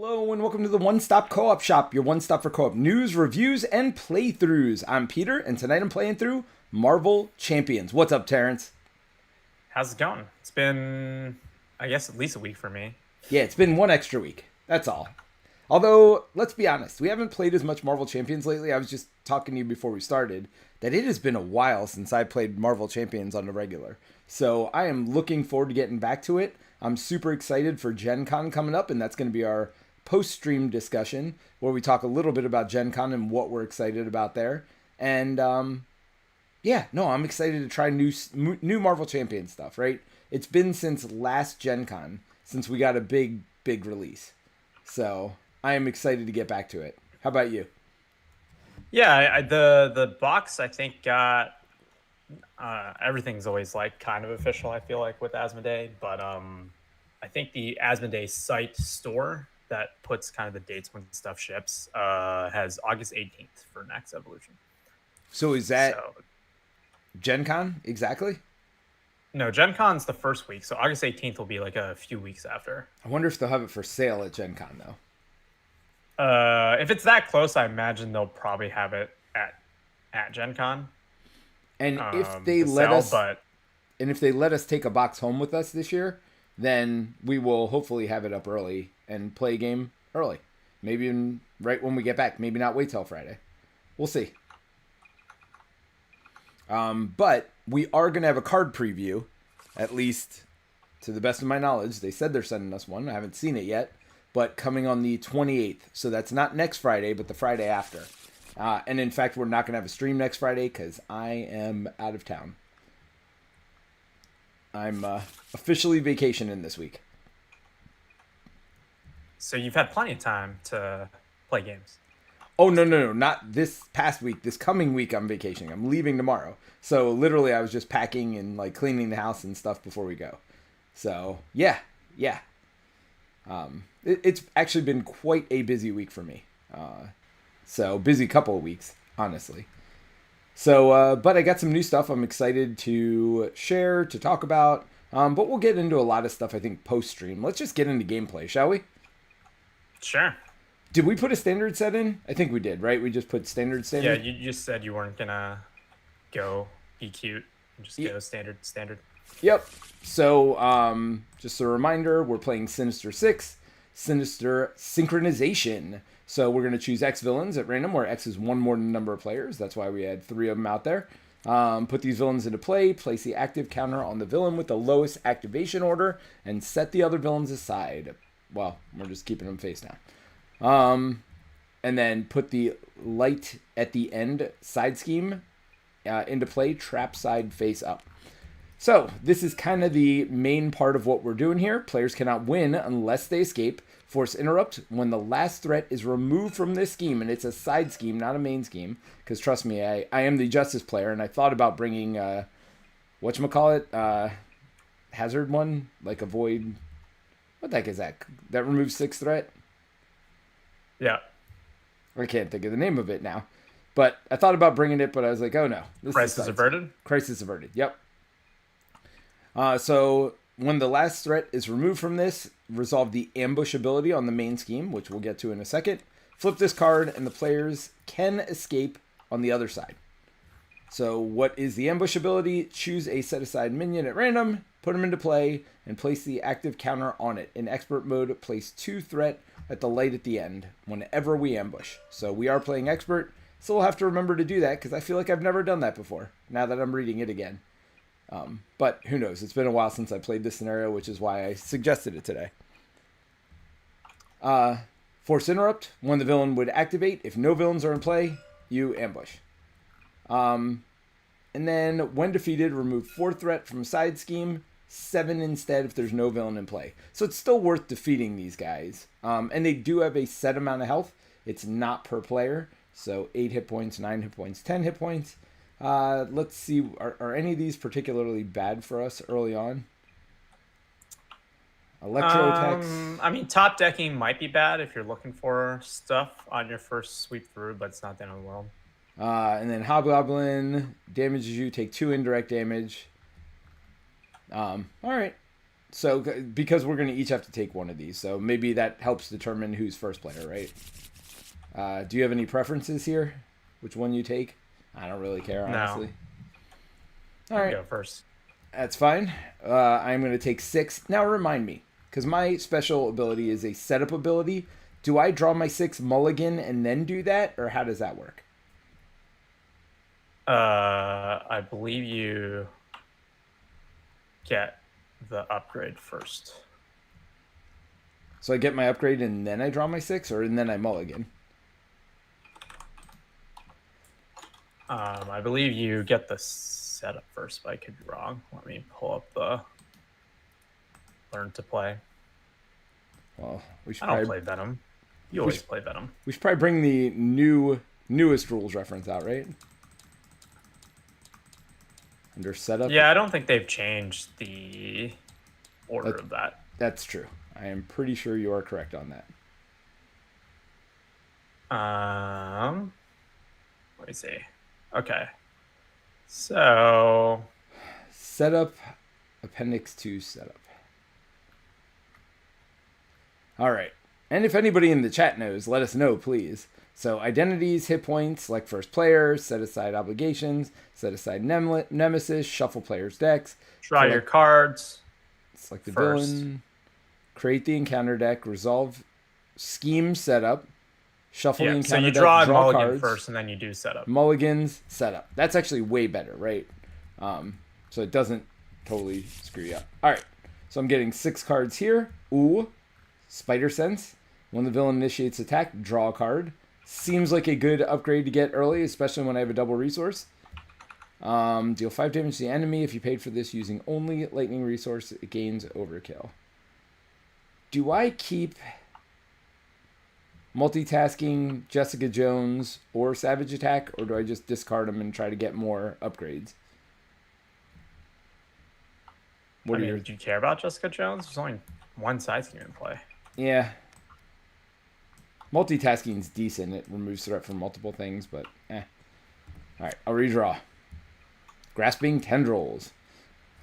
Hello and welcome to the One Stop Co-op Shop, your one stop for co-op news, reviews, and playthroughs. I'm Peter, and tonight I'm playing through Marvel Champions. What's up, Terence? How's it going? It's been, I guess, at least a week for me. Yeah, it's been one extra week. That's all. Although, let's be honest, we haven't played as much Marvel Champions lately. I was just talking to you before we started that it has been a while since I played Marvel Champions on the regular. So I am looking forward to getting back to it. I'm super excited for GenCon coming up, and that's going to be our post-stream discussion where we talk a little bit about GenCon and what we're excited about there. And yeah, no, I'm excited to try new Marvel Champion stuff, right? It's been since last GenCon since we got a big release. So I am excited to get back to it. How about you? Yeah, the box I think got everything's always like kind of official. I feel like with Asmodee, but I think the Asmodee site store that puts kind of the dates when stuff ships has August 18th for next evolution. So is that So GenCon exactly? no, Gen Con's the first week, so August 18th will be like a few weeks after. I wonder if they'll have it for sale at GenCon though. If it's that close, I imagine they'll probably have it at Gen Con. And if they To let sell, us but and if they let us take a box home with us this year, then we will hopefully have it up early and play a game early. Maybe even right when we get back. Maybe not wait till Friday. We'll see. But we are going to have a card preview, at least to the best of my knowledge. They said they're sending us one. I haven't seen it yet, but coming on the 28th. So that's not next Friday, but the Friday after. And in fact, we're not going to have a stream next Friday because I am out of town. I'm officially vacationing this week. so you've had plenty of time to play games. Oh, no. Not this past week. This coming week, I'm vacationing. I'm leaving tomorrow. So literally, I was just packing and like cleaning the house and stuff before we go. So yeah. It's actually been quite a busy week for me. So busy couple of weeks, honestly. So, but I got some new stuff I'm excited to share, to talk about. But we'll get into a lot of stuff, I think, post-stream. Let's just get into gameplay, shall we? Sure. Did we put a standard set in? I think we did, right? We just put standard. Yeah, you just said you weren't gonna go be cute and just Ye- go standard. Yep. So, just a reminder, we're playing Sinister Six, Sinister Synchronization. So we're going to choose X villains at random, where X is one more than the number of players. That's why we had 3 of them out there. Put these villains into play, place the active counter on the villain with the lowest activation order, and set the other villains aside. Well, we're just keeping them face down. And then put the light at the end side scheme into play, trap side face up. So this is kind of the main part of what we're doing here. Players cannot win unless they escape. Force interrupt when the last threat is removed from this scheme, and it's a side scheme, not a main scheme. Because trust me, I am the Justice player, and I thought about bringing whatchamacallit, hazard one, like avoid. What the heck is that? That removes 6 threat. Yeah. I can't think of the name of it now, but I thought about bringing it, but I was like, oh no, this Crisis averted. Crisis averted. Yep. So when the last threat is removed from this, resolve the ambush ability on the main scheme, which we'll get to in a second. Flip this card, and the players can escape on the other side. So what is the ambush ability? Choose a set-aside minion at random, put them into play, and place the active counter on it. In expert mode, place 2 threat at the light at the end whenever we ambush. So we are playing expert, so we'll have to remember to do that because I feel like I've never done that before, now that I'm reading it again. But who knows? It's been a while since I played this scenario, which is why I suggested it today. Force interrupt. When the villain would activate, if no villains are in play, you ambush. And then when defeated, remove 4 threat from side scheme, 7 instead if there's no villain in play. So it's still worth defeating these guys. And they do have a set amount of health. It's not per player. So 8 hit points, 9 hit points, 10 hit points. Let's see, are any of these particularly bad for us early on? Electro attacks. I mean, top decking might be bad if you're looking for stuff on your first sweep through, but it's not the end of the world. And then Hobgoblin damages you, take 2 indirect damage. All right. So because we're going to each have to take one of these, so maybe that helps determine who's first player, right? Do you have any preferences here? Which one you take? I don't really care, honestly. No. All right. Go first. That's fine. I'm going to take 6. Now remind me, because my special ability is a setup ability. Do I draw my 6 mulligan and then do that, or how does that work? I believe you get the upgrade first. So I get my upgrade and then I draw my 6, or and then I mulligan? I believe you get the setup first, but I could be wrong. Let me pull up the learn to play. Well, we should I don't play Venom. You always play Venom. We should probably bring the newest rules reference out, right? Under setup. Yeah, I don't think they've changed the order of that. That's true. I am pretty sure you are correct on that. Let me see. Okay. So setup, appendix 2 setup. All right. And if anybody in the chat knows, let us know, please. So identities, hit points, select first player, set aside obligations, set aside nemesis, shuffle players' decks. Draw your cards. Select the villain. Create the encounter deck. Resolve scheme setup. Shuffle the encounter deck. So you draw a mulligan cards, first, and then you do setup. Mulligans, setup. That's actually way better, right? So it doesn't totally screw you up. All right. So I'm getting 6 cards here. Ooh. Spider Sense. When the villain initiates attack, draw a card. Seems like a good upgrade to get early, especially when I have a double resource. Deal 5 damage to the enemy. If you paid for this using only lightning resource, it gains overkill. Do I keep multitasking Jessica Jones or Savage Attack, or do I just discard them and try to get more upgrades? Do you care about Jessica Jones? There's only one side scheme in play. Yeah. Multitasking is decent. It removes threat from multiple things, but eh. All right, I'll redraw. Grasping Tendrils.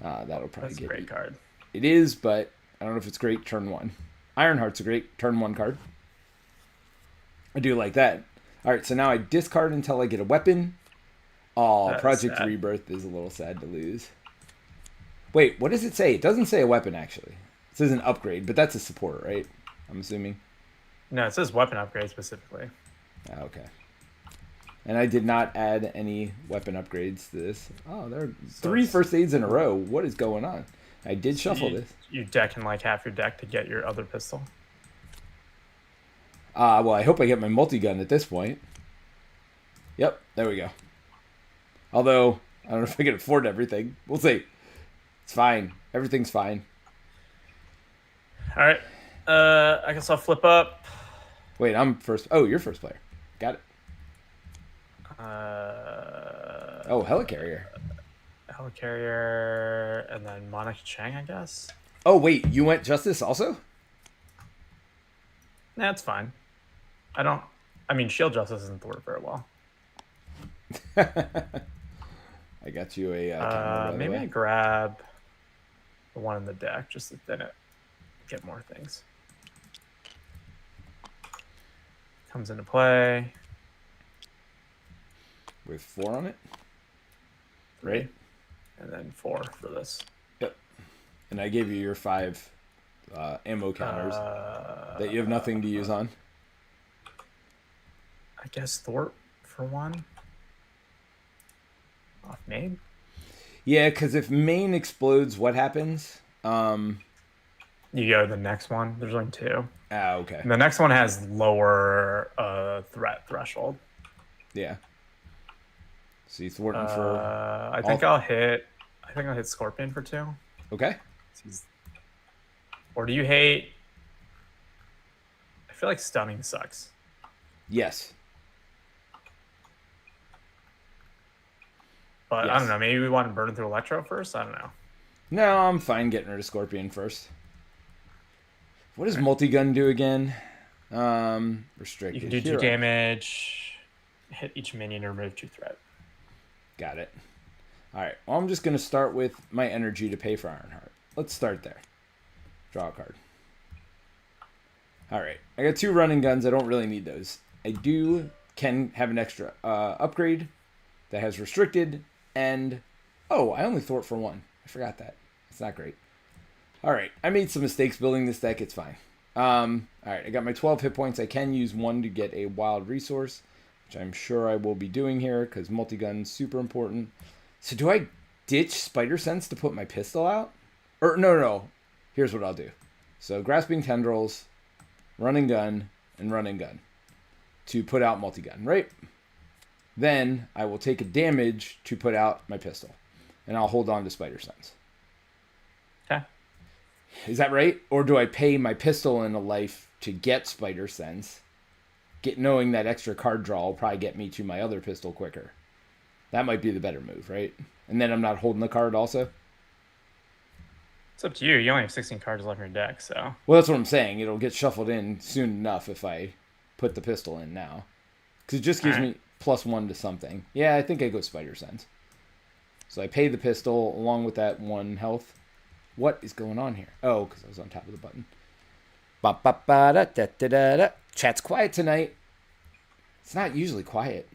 That'll probably That's get a great card. It is, but I don't know if it's great turn 1. Ironheart's a great turn 1 card. I do like that. All right, so now I discard until I get a weapon. Oh, Project Rebirth is a little sad to lose. Wait, what does it say? It doesn't say a weapon, actually. It says an upgrade, but that's a support, right? I'm assuming. No, it says weapon upgrade specifically. Okay. And I did not add any weapon upgrades to this. Oh, there are 3 first aids in a row. What is going on? I did shuffle this. You deck in like half your deck to get your other pistol. Well, I hope I get my multi-gun at this point. Yep, there we go. Although, I don't know if I can afford everything. We'll see. It's fine. Everything's fine. All right. I guess I'll flip up. Wait, I'm first. Oh, you're first player. Got it. Helicarrier. Helicarrier, and then Monica Chang, I guess. Oh, wait, you went Justice also? That's fine. I mean, Shield Justice doesn't work very well. I got you a maybe I grab the one in the deck just to then get more things. Comes into play. With 4 on it? 3. Right? And then 4 for this. Yep. And I gave you your 5 ammo counters that you have nothing to use on. I guess Thorpe for 1. Off main? Yeah, because if main explodes, what happens? You go to the next one. There's only 2. Ah, okay. And the next one has lower threat threshold. Yeah. See Thornton for. I think I'll hit Scorpion for 2. Okay. Or do you hate? I feel like stunning sucks. Yes. But yes. I don't know. Maybe we want to burn it through Electro first. I don't know. No, I'm fine getting rid of Scorpion first. What does multi-gun do again? Restricted. You can do 2 damage, hit each minion, or remove 2 threat. Got it. All right. Well, I'm just going to start with my energy to pay for Ironheart. Let's start there. Draw a card. Alright. I got 2 running guns. I don't really need those. I can have an extra upgrade that has restricted. And, oh, I only thwart for 1. I forgot that. That's not great. Alright. I made some mistakes building this deck. It's fine. Alright. I got my 12 hit points. I can use 1 to get a wild resource, which I'm sure I will be doing here because multi-gun's super important. So do I ditch Spider Sense to put my pistol out? Or no. Here's what I'll do. So Grasping Tendrils, Running Gun, and Running Gun to put out multi-gun, right? Then I will take a damage to put out my pistol, and I'll hold on to Spider Sense. Okay. Is that right? Or do I pay my pistol in a life to get Spider Sense, knowing that extra card draw will probably get me to my other pistol quicker? That might be the better move, right? And then I'm not holding the card also? It's up to you. You only have 16 cards left in your deck, so. Well, that's what I'm saying. It'll get shuffled in soon enough if I put the pistol in now. Because it just gives me +1 to something. Yeah, I think I go Spider Sense. So I pay the pistol along with that 1 health. What is going on here? Oh, because I was on top of the button. Ba-ba-ba-da-da-da-da-da. Chat's quiet tonight. It's not usually quiet.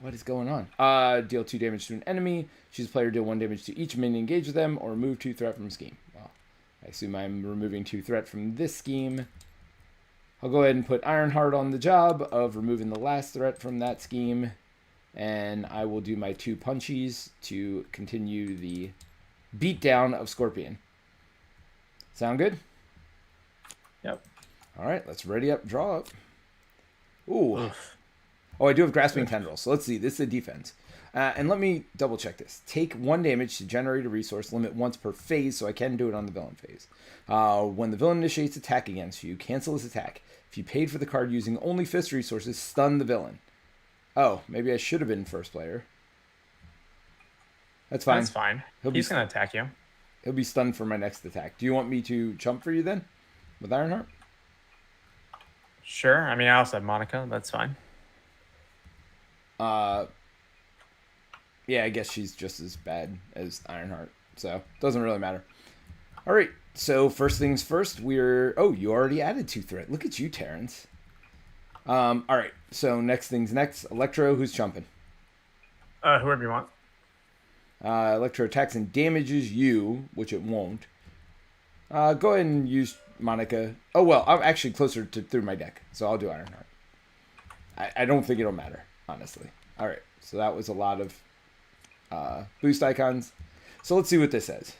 What is going on? Deal 2 damage to an enemy. Choose a player, deal 1 damage to each minion engaged with them, or remove 2 threat from scheme. Well, I assume I'm removing 2 threat from this scheme. I'll go ahead and put Ironheart on the job of removing the last threat from that scheme. And I will do my 2 punchies to continue the beatdown of Scorpion. Sound good? Yep. All right, let's ready up, draw up. Ooh. Oof. Oh, I do have Grasping Tendrils. So let's see. This is a defense. And let me double check this. Take 1 damage to generate a resource, limit once per phase, so I can do it on the villain phase. When the villain initiates attack against you, cancel his attack. If you paid for the card using only fist resources, stun the villain. Oh, maybe I should have been first player. That's fine. That's fine. He's going to attack you. He'll be stunned for my next attack. Do you want me to jump for you then? With Ironheart? Sure. I mean, I also have Monica. That's fine. Yeah, I guess she's just as bad as Ironheart. So, doesn't really matter. All right. So, first things first, oh, you already added 2 threat. Look at you, Terence. All right. So, next things next. Electro, who's jumping? Whoever you want. Electro attacks and damages you, which it won't. Go ahead and use Monica. Oh, well, I'm actually closer to through my deck, so I'll do Ironheart. I don't think it'll matter, honestly. All right. So, that was a lot of boost icons. So, let's see what this says.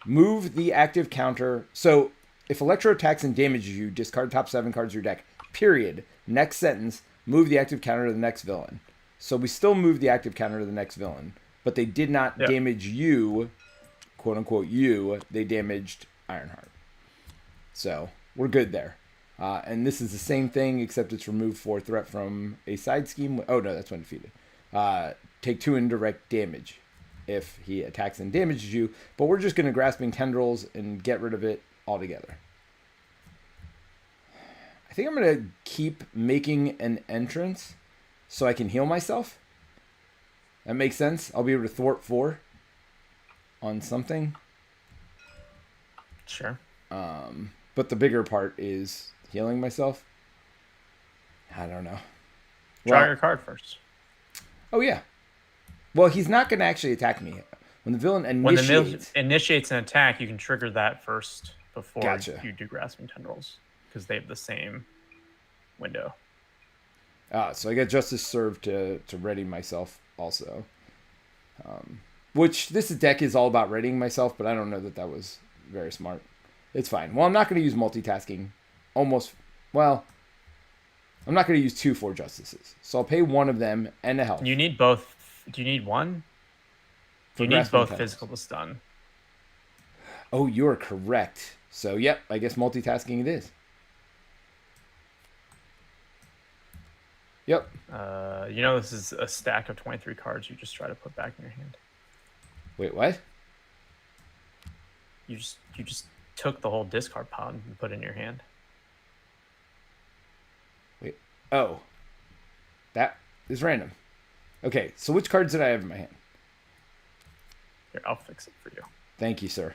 Move the active counter. So, if Electro attacks and damages you, discard top 7 cards of your deck. Period. Next sentence, move the active counter to the next villain. So we still move the active counter to the next villain, but they did not damage you, quote unquote you, they damaged Ironheart. So we're good there. And this is the same thing, except it's remove 4 threat from a side scheme. Oh no, that's when defeated. Take 2 indirect damage if he attacks and damages you, but we're just going to Grasping Tendrils and get rid of it altogether. I think I'm going to keep making an entrance so I can heal myself. That makes sense. I'll be able to thwart 4 on something. Sure. But the bigger part is healing myself. I don't know. Draw your card first. Oh, yeah. Well, he's not going to actually attack me. When the villain initiates... When the villain initiates an attack, you can trigger that first before you do Grasping Tendrils. Because they have the same window. So I got Justice served to ready myself also. Which this deck is all about readying myself, but I don't know that that was very smart. It's fine. Well, I'm not going to use multitasking. I'm not going to use 2 4 Justices. So I'll pay 1 of them and a health. You need both. Do you need 1? You need both physical to stun. Oh, you're correct. So, yep, I guess multitasking it is. Yep. This is a stack of 23 cards you just try to put back in your hand. Wait, what? You just took the whole discard pile and put it in your hand. Wait. Oh. That is random. Okay, so which cards did I have in my hand? Here, I'll fix it for you. Thank you, sir.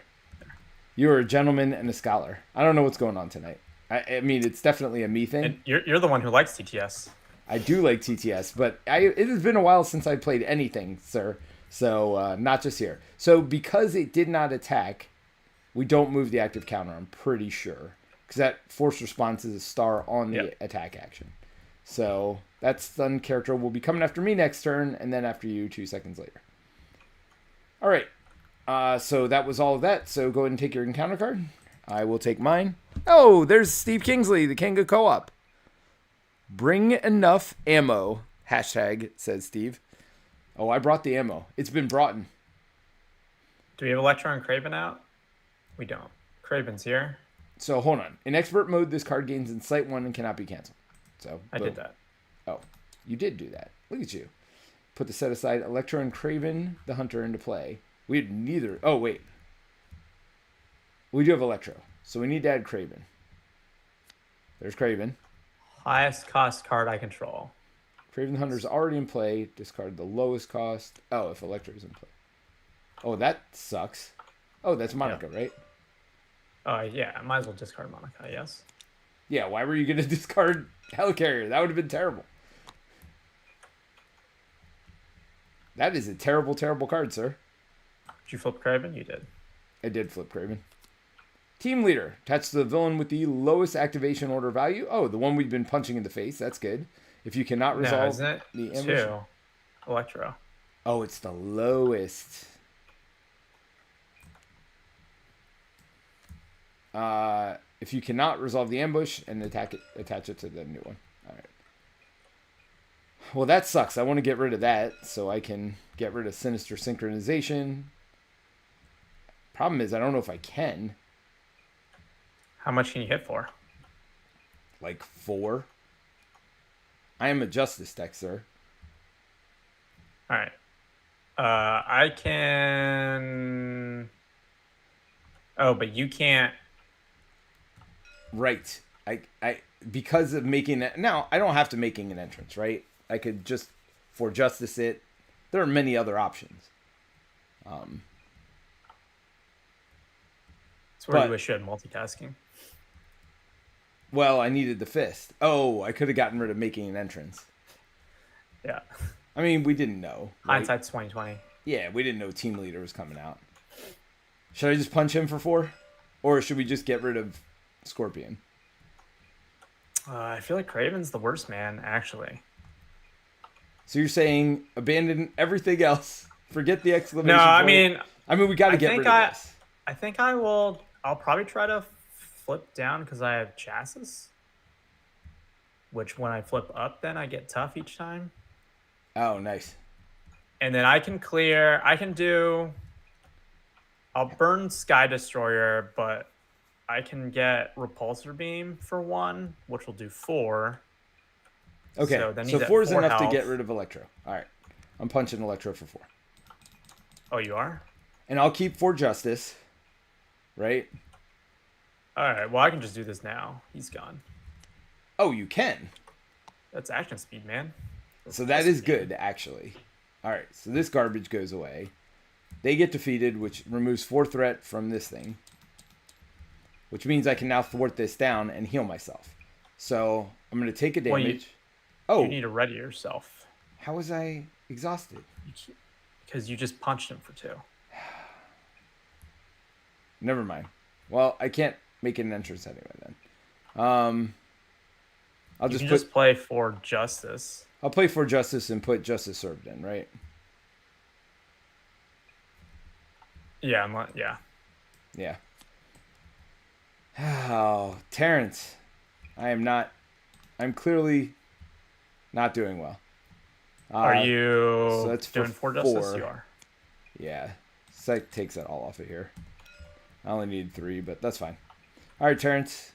You're a gentleman and a scholar. I don't know what's going on tonight. I mean, it's definitely a me And thing. you're the one who likes TTS. I do like TTS, but it has been a while since I played anything, sir. So, not just here. So, because it did not attack, we don't move the active counter, I'm pretty sure. Because that force response is a star on the Yep. attack action. So, that stun character will be coming after me next turn, and then after you 2 seconds later. All right. So, that was all of that. So, go ahead and take your encounter card. I will take mine. Oh, there's Steve Kingsley, the King of Co-op. Bring enough ammo. Hashtag, says Steve. Oh, I brought the ammo. It's been brought in. Do we have Electro and Craven out? We don't. Craven's here. So hold on. In expert mode, this card gains Insight 1 and cannot be canceled. So I boom. did that. Oh, you did do that. Look at you. Put the set aside Electro and Craven the Hunter into play. We had neither. Oh, wait. We do have Electro. So we need to add Craven. There's Craven. Highest cost card I control. Craven the Hunter's already in play. Discard the lowest cost. Oh, if Electro's in play. Oh, that sucks. Oh, that's Monica, right? Yeah, I might as well discard Monica, yes. Yeah, why were you going to discard Helicarrier? That would have been terrible. That is a terrible, terrible card, sir. Did you flip Craven? You did. I did flip Craven. Team leader. Attach the villain with the lowest activation order value. Oh, the one we've been punching in the face. That's good. If you cannot resolve No, isn't it the ambush. 2? Electro. Oh, it's the lowest. If you cannot resolve the ambush and attach it to the new one. All right. Well, that sucks. I want to get rid of that so I can get rid of Sinister Synchronization. Problem is, I don't know if I can. How much can you hit for? Like 4. I am a Justice deck, sir. All right. I can... Oh, but you can't... Right. I because of making it now, I don't have to making an entrance, right? I could just for Justice it. There are many other options. It's where you wish you had multitasking. Well, I needed the fist. Oh, I could have gotten rid of making an entrance. Yeah. I mean, we didn't know. Right? Hindsight's 2020. Yeah, we didn't know Team Leader was coming out. Should I just punch him for 4? Or should we just get rid of Scorpion? I feel like Craven's the worst man, actually. So you're saying abandon everything else, forget the exclamation No, I point? mean, We got to get rid of this. I think I will. I'll probably try to flip down because I have Chassis. Which, when I flip up, then I get tough each time. Oh, nice. And then I can clear. I can do. I'll burn Sky Destroyer, but I can get Repulsor Beam for 1, which will do 4. Okay, so he's at 4 is 4 enough to health. get rid of Electro. All right, I'm punching Electro for 4. Oh, you are? And I'll keep 4 Justice, right? All right. Well, I can just do this now. He's gone. Oh, you can. That's action speed, man. So that is good, actually. All right, so this garbage goes away. They get defeated, which removes 4 threat from this thing. Which means I can now thwart this down and heal myself. So I'm going to take a damage. You need to ready yourself. How was I exhausted? Because you just punched him for 2. Never mind. Well, I can't make an entrance anyway then. I'll just play for Justice. I'll play for Justice and put Justice Served in, right? Yeah, I'm not, yeah. Yeah. Oh, Terence. I'm clearly not doing well. Are you so that's doing for 4 Justice? 4. You are. Yeah. So that takes that all off of here. I only need 3, but that's fine. All right, Terence.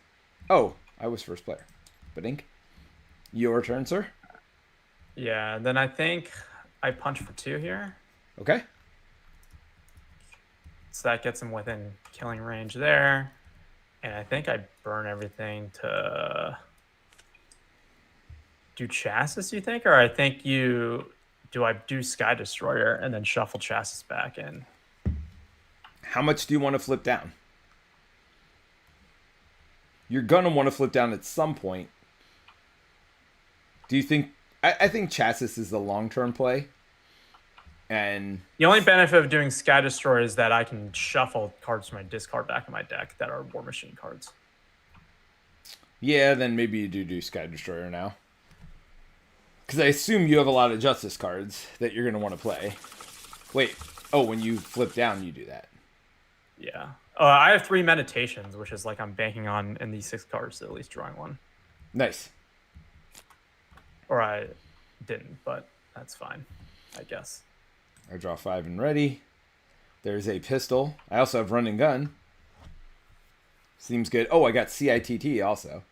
Oh, I was first player. But Ink, your turn, sir. Yeah, then I think I punch for 2 here. Okay. So that gets him within killing range there. And I think I burn everything to do Chassis, you think? Or I think do I do Sky Destroyer and then shuffle Chassis back in? How much do you want to flip down? you're gonna want to flip down at some point. Do you think? I think chassis is the long-term play, and The only benefit of doing Sky Destroyer is that I can shuffle cards from my discard back in my deck that are War Machine cards. yeah, then maybe you do Sky Destroyer now. Because I assume you have a lot of Justice cards that you're going to want to play. Wait. Oh, when you flip down, you do that. Yeah. I have 3 Meditations, which is like I'm banking on in these 6 cards at least drawing one. Nice. Or I didn't, but that's fine, I guess. I draw 5 and ready. There's a pistol. I also have run and gun. Seems good. Oh, I got CITT also.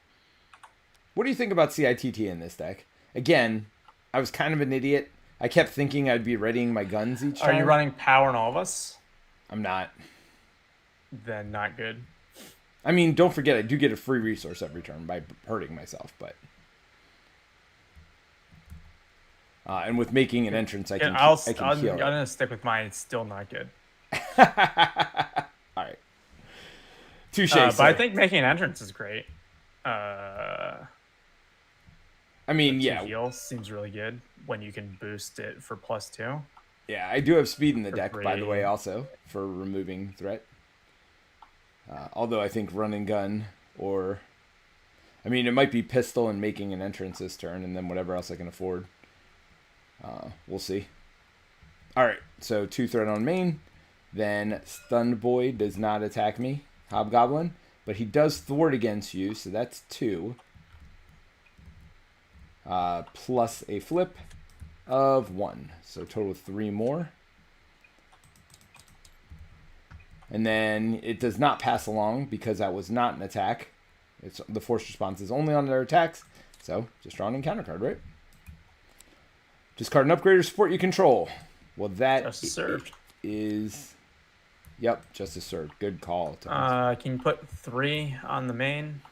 What do you think about CITT in this deck? Again, I was kind of an idiot. I kept thinking I'd be readying my guns each time. Are you running Power in all of us? I'm not. Then not good. I mean, don't forget, I do get a free resource every turn by hurting myself, but... and with making an entrance, I can I'm heal it. going to stick with mine. It's still not good. All right. Touche, but I think making an entrance is great. I mean, yeah. Heal seems really good when you can boost it for +2. Yeah, I do have speed in the deck, free. by the way, also, for removing threat. Although I think run and gun, or... I mean, it might be pistol and making an entrance this turn, and then whatever else I can afford. We'll see. Alright, so 2 threat on main. Then Stunned Boy does not attack me. Hobgoblin. But he does thwart against you, so that's 2. Plus a flip of 1. So total 3 more. And then it does not pass along because that was not an attack. The force response is only on their attacks. So just draw an encounter card, right? Discard an upgrade or support you control. Well, that Justice served. is... Yep, Justice served. Good call. Can you put 3 on the main?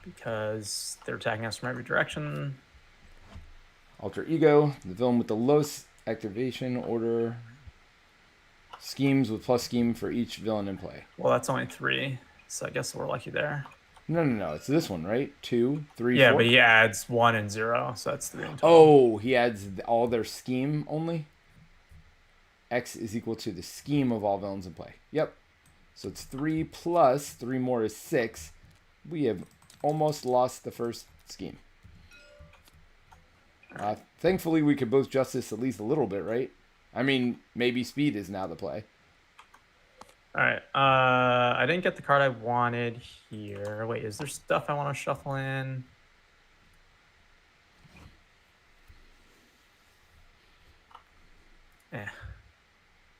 Because they're attacking us from every direction. Alter Ego, the villain with the lowest activation order. Schemes with plus scheme for each villain in play. Well, that's only 3, so I guess we're lucky there. No. It's this one, right? 2, 3, yeah, 4. but he adds 1 and 0, so that's 3 in total. Oh, he adds all their scheme only? X is equal to the scheme of all villains in play. Yep. So it's 3 plus 3 more is 6. We have almost lost the first scheme. Thankfully, we could both Justice at least a little bit, right? I mean, maybe speed is now the play. All right. I didn't get the card I wanted here. Wait, is there stuff I want to shuffle in?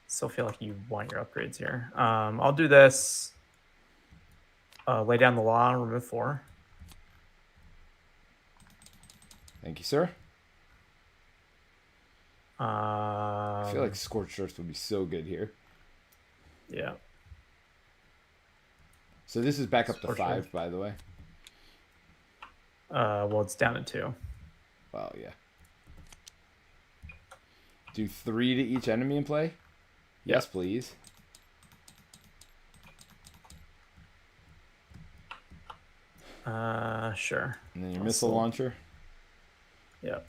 Still feel like you want your upgrades here. I'll do this. Lay down the law, remove 4. Thank you, sir. I feel like Um, Scorched Earth would be so good here. yeah. So this is back up to Scorched 5, Earth. by the way. Well, it's down to 2. Well, yeah. Do 3 to each enemy in play? Yes, please. Sure. And then your missile launcher. Yep.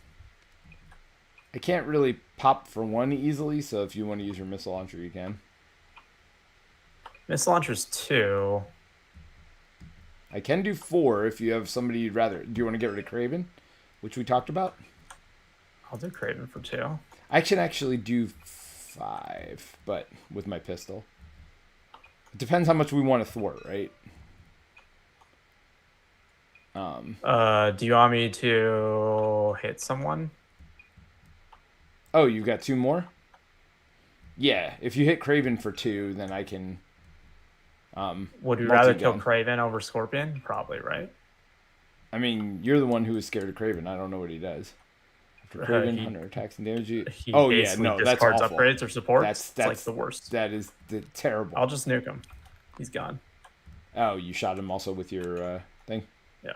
I can't really pop for 1 easily, so if you want to use your missile launcher, you can. Missile launcher's 2. I can do 4 if you have somebody you'd rather. Do you want to get rid of Craven, which we talked about? I'll do Craven for 2. I can actually do 5, but with my pistol. It depends how much we want to thwart, right? Do you want me to hit someone? Oh, you got 2 more? Yeah, if you hit Craven for 2, then I can... Would you rather kill multi-gun. Craven over Scorpion? Probably, right? I mean, you're the one who is scared of Craven. I don't know what he does. After Craven, he- Hunter attacks and damage you. He Oh, yeah, basically no, that's discards awful. upgrades or supports. That's It's like the worst. That is terrible. I'll just nuke him. He's gone. Oh, you shot him also with your thing? Yeah.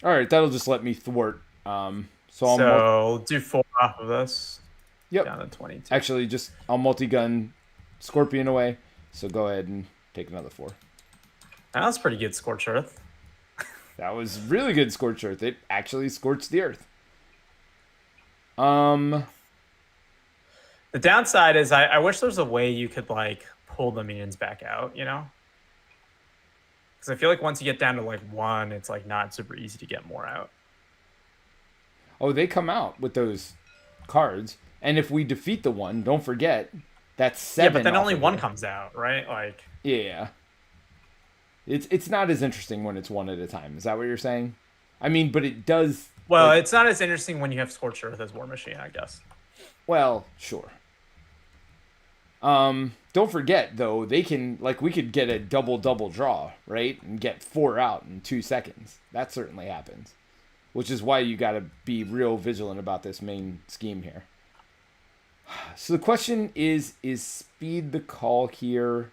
All right, that'll just let me thwart. So I'll So do 4 off of this. Yep. Down to 22. Actually, I'll multi-gun Scorpion away. So go ahead and Take another 4. That was pretty good, Scorch Earth. That was really good Scorched Earth. It actually scorched the earth. The downside is I wish there was a way you could like pull the minions back out, you know? Because I feel like once you get down to like 1, it's like not super easy to get more out. Oh, they come out with those cards. And if we defeat the one, don't forget, that's 7. Yeah, but then off only of 1 there. comes out, right? Like, Yeah. It's not as interesting when it's 1 at a time. Is that what you're saying? I mean, but it does. well, like, it's not as interesting when you have Scorched Earth as War Machine, I guess. well, sure. Don't forget though, they can we could get a double draw, right? And get 4 out in 2 seconds. That certainly happens. Which is why you got to be real vigilant about this main scheme here. So the question is speed the call here?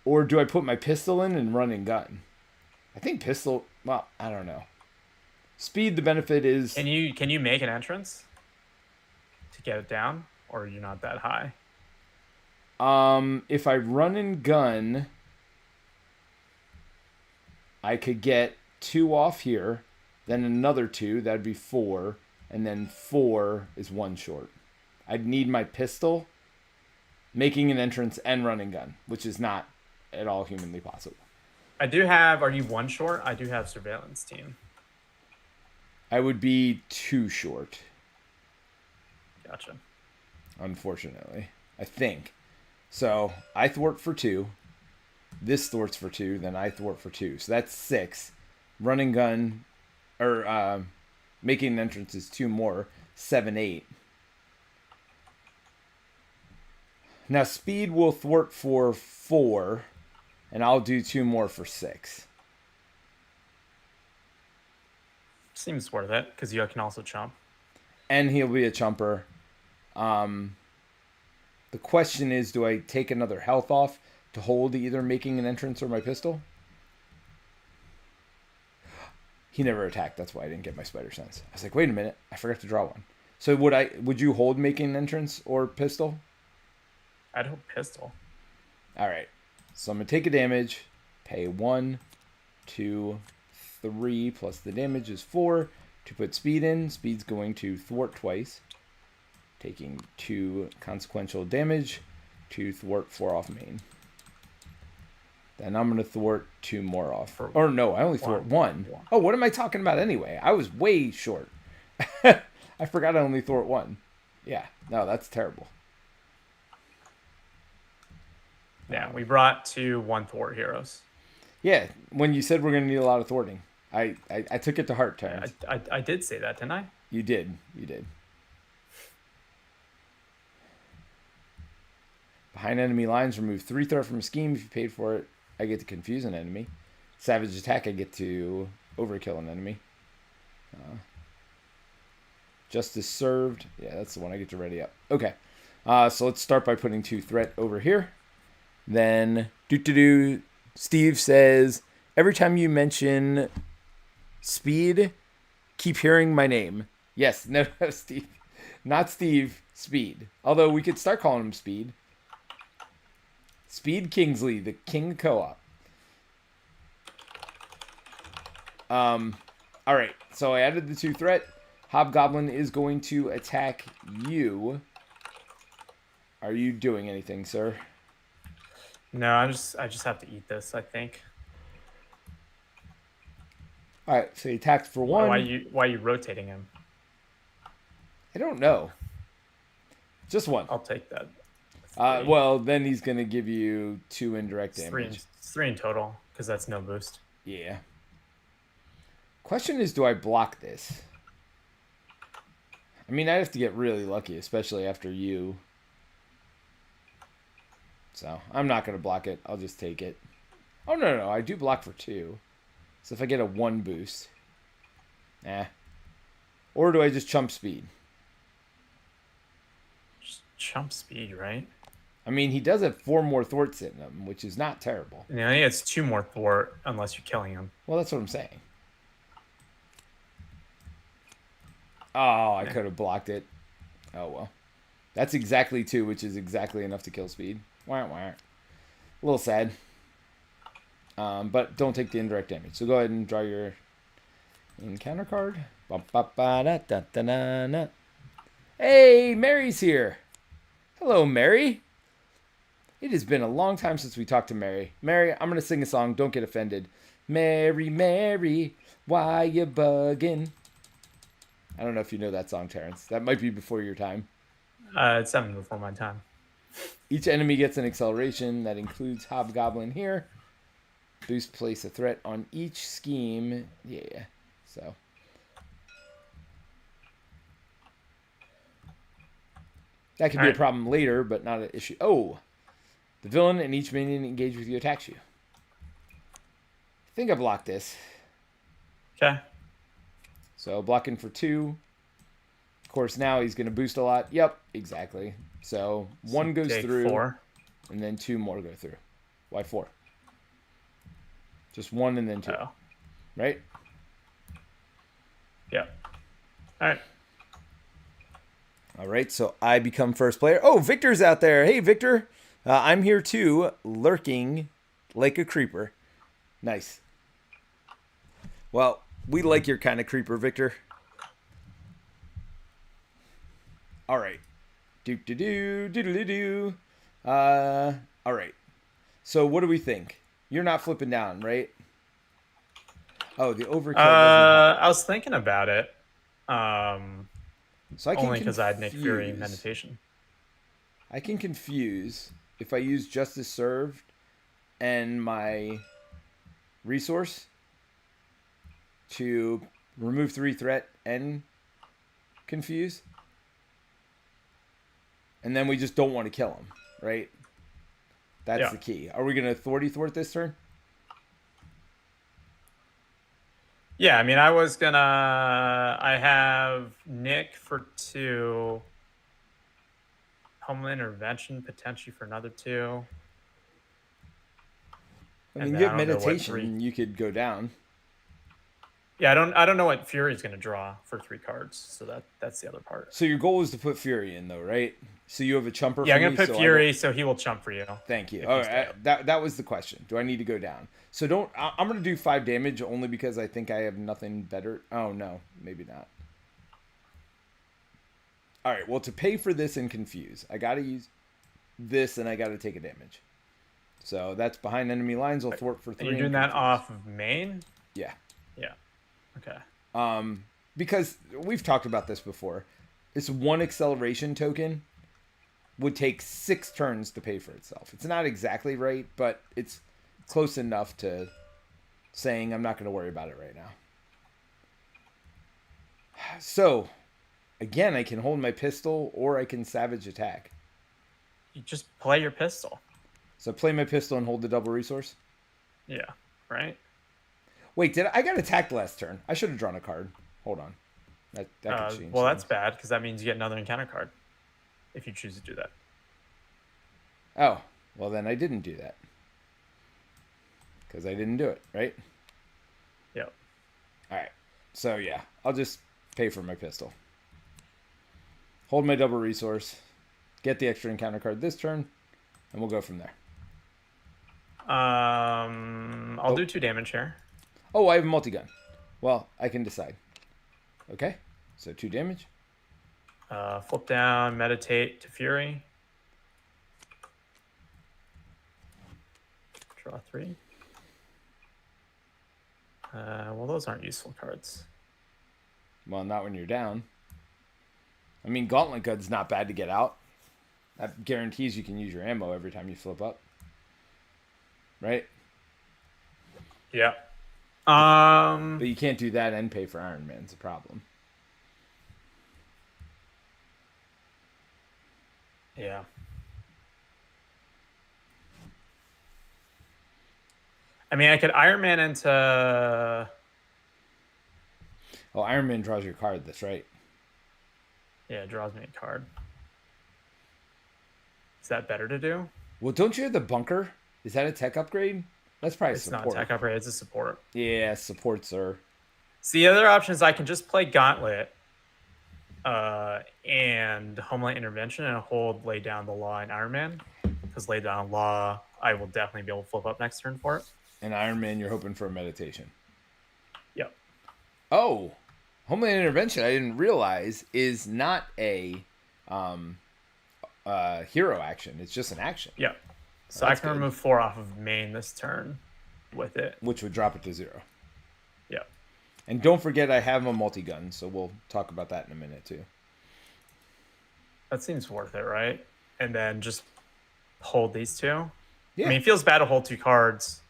Or do I put my pistol in and run and gun? I think pistol, well, I don't know. Speed, the benefit is... Can you make an entrance to get it down? Or you're not that high? If I run and gun, I could get 2 off here, then another 2, that'd be 4, and then 4 is 1 short. I'd need my pistol, making an entrance, and run and gun, which is not at all humanly possible. I do have, are you 1 short? I do have Surveillance Team. I would be 2 short. Gotcha. Unfortunately. I think. So, I thwart for 2. This thwarts for 2, then I thwart for 2. So that's 6. Run and gun, or making an entrance is 2 more. 7, 8. Now, speed will thwart for 4, and I'll do 2 more for 6. Seems worth it, because you can also chump. And he'll be a chumper. The question is, do I take another health off to hold either making an entrance or my pistol? He never attacked. That's why I didn't get my spider sense. I was like, wait a minute. I forgot to draw one. So would you hold making an entrance or pistol? I'd hope pistol. All right. So I'm going to take a damage. Pay 1, 2, 3, plus the damage is 4. To put speed in, speed's going to thwart twice. Taking 2 consequential damage to thwart 4 off main. Then I'm going to thwart 2 more off. Or no, I only thwart 1. Oh, what am I talking about anyway? I was way short. I forgot I only thwart 1. Yeah, no, that's terrible. Yeah, we brought 2 1 thwart heroes. Yeah, when you said we're going to need a lot of thwarting, I took it to heart, Terence. I did say that, didn't I? You did. You did. Behind enemy lines, remove 3 threat from a scheme. If you paid for it, I get to confuse an enemy. Savage attack, I get to overkill an enemy. Justice served. Yeah, that's the one I get to ready up. Okay. So let's start by putting 2 threat over here. Then, Steve says, every time you mention speed, keep hearing my name. Yes, no, Steve. Not Steve, Speed. Although we could start calling him Speed. Speed Kingsley, the king of co-op. Alright, so I added the 2 threat. Hobgoblin is going to attack you. Are you doing anything, sir? No, I just have to eat this, I think. Alright, so he attacked for 1. Why are you rotating him? I don't know. Just 1. I'll take that. Well, then he's going to give you 2 indirect damage. It's 3 in total, because that's no boost. Yeah. Question is, do I block this? I mean, I'd have to get really lucky, especially after you. So, I'm not going to block it. I'll just take it. Oh, no, I do block for 2. So if I get a 1 boost. Or do I just chump speed? Just chump speed, right? I mean, he does have 4 more thwarts in him, which is not terrible. Yeah, I think it's 2 more thwart unless you're killing him. Well, that's what I'm saying. Oh, I could have blocked it. Oh, well. That's exactly 2, which is exactly enough to kill speed. Wah, wah. A little sad. But don't take the indirect damage. So go ahead and draw your encounter card. Ba-ba-ba-da-da-da-da-da. Hey, Mary's here. Hello, Mary. It has been a long time since we talked to Mary. Mary, I'm going to sing a song. Don't get offended. Mary, Mary, why you bugging? I don't know if you know that song, Terence. That might be before your time. It's 7 before my time. Each enemy gets an acceleration that includes Hobgoblin here. Boost place a threat on each scheme. Yeah, so. That could be a problem later, but not an issue. Oh, the villain and each minion engaged with you attacks you. I think I blocked this. Okay. So blocking for 2. Of course, now he's going to boost a lot. Yep, exactly. So 1 goes through. 4. And then 2 more go through. Why 4? Just 1 and then 2. Oh. Right? Yep. All right. All right, so I become first player. Oh, Victor's out there. Hey, Victor. I'm here too, lurking like a creeper. Nice. Well, we like your kind of creeper, Victor. All right. Do-do-do. All right. So what do we think? You're not flipping down, right? Oh, the overkill. I was thinking about it. So I can only because I had Nick Fury meditation. I can confuse if I use Justice Served and my resource to remove 3 threat and confuse. And then we just don't want to kill him, right? That's the key. Are we going to authority thwart this turn? Yeah, I mean, I have Nick for 2, Homeland Intervention potentially for another 2. I mean, you have meditation, you could go down. Yeah, I don't know what Fury's going to draw for 3 cards, so that's the other part. So your goal is to put Fury in, though, right? So you have a chumper. Yeah, I'm going to put Fury, so he will chump for you. Thank you. All right, that was the question. Do I need to go down? So I'm going to do 5 damage only because I think I have nothing better. Oh, no, maybe not. All right, well, to pay for this and confuse, I got to use this and I got to take a damage. So that's behind enemy lines. I'll thwart for 3. Are you doing that off of main? Yeah. Yeah. Okay. Because we've talked about this before. This 1 acceleration token would take 6 turns to pay for itself. It's not exactly right, but it's close enough to saying I'm not going to worry about it right now. So, again, I can hold my pistol or I can savage attack. You just play your pistol. So play my pistol and hold the double resource? Yeah, right? Wait, I got attacked last turn? I should have drawn a card. Hold on. That could change. Well, that's bad because that means you get another encounter card if you choose to do that. Oh, well then I didn't do that. Because I didn't do it, right? Yep. All right. So yeah, I'll just pay for my pistol. Hold my double resource. Get the extra encounter card this turn. And we'll go from there. I'll do 2 damage here. Oh, I have a multi-gun. Well, I can decide. Okay. So 2 damage. Flip down, meditate to Fury. Draw 3. Well, those aren't useful cards. Well, not when you're down. I mean, Gauntlet Gun's not bad to get out. That guarantees you can use your ammo every time you flip up. Right? Yeah. But you can't do that and pay for Iron Man. It's a problem. Yeah. I mean, I could Iron Man into... Oh, Iron Man draws your card. That's right. Yeah, it draws me a card. Is that better to do? Well, don't you have the bunker? Is that a tech upgrade? That's probably it's support. It's not a tech upgrade. It's a support. Yeah, support, sir. So the other option is I can just play Gauntlet and Homeland Intervention and hold Lay Down the Law and Iron Man. Because Lay Down the Law I will definitely be able to flip up next turn for it. And Iron Man, you're hoping for a meditation. Yep. Oh, Homeland Intervention, I didn't realize, is not a hero action. It's just an action. Yep. So I can remove 4 off of main this turn with it. Which would drop it to 0. Yep. And don't forget I have a multi-gun, so we'll talk about that in a minute too. That seems worth it, right? And then just hold these 2. Yeah. I mean, it feels bad to hold 2 cards.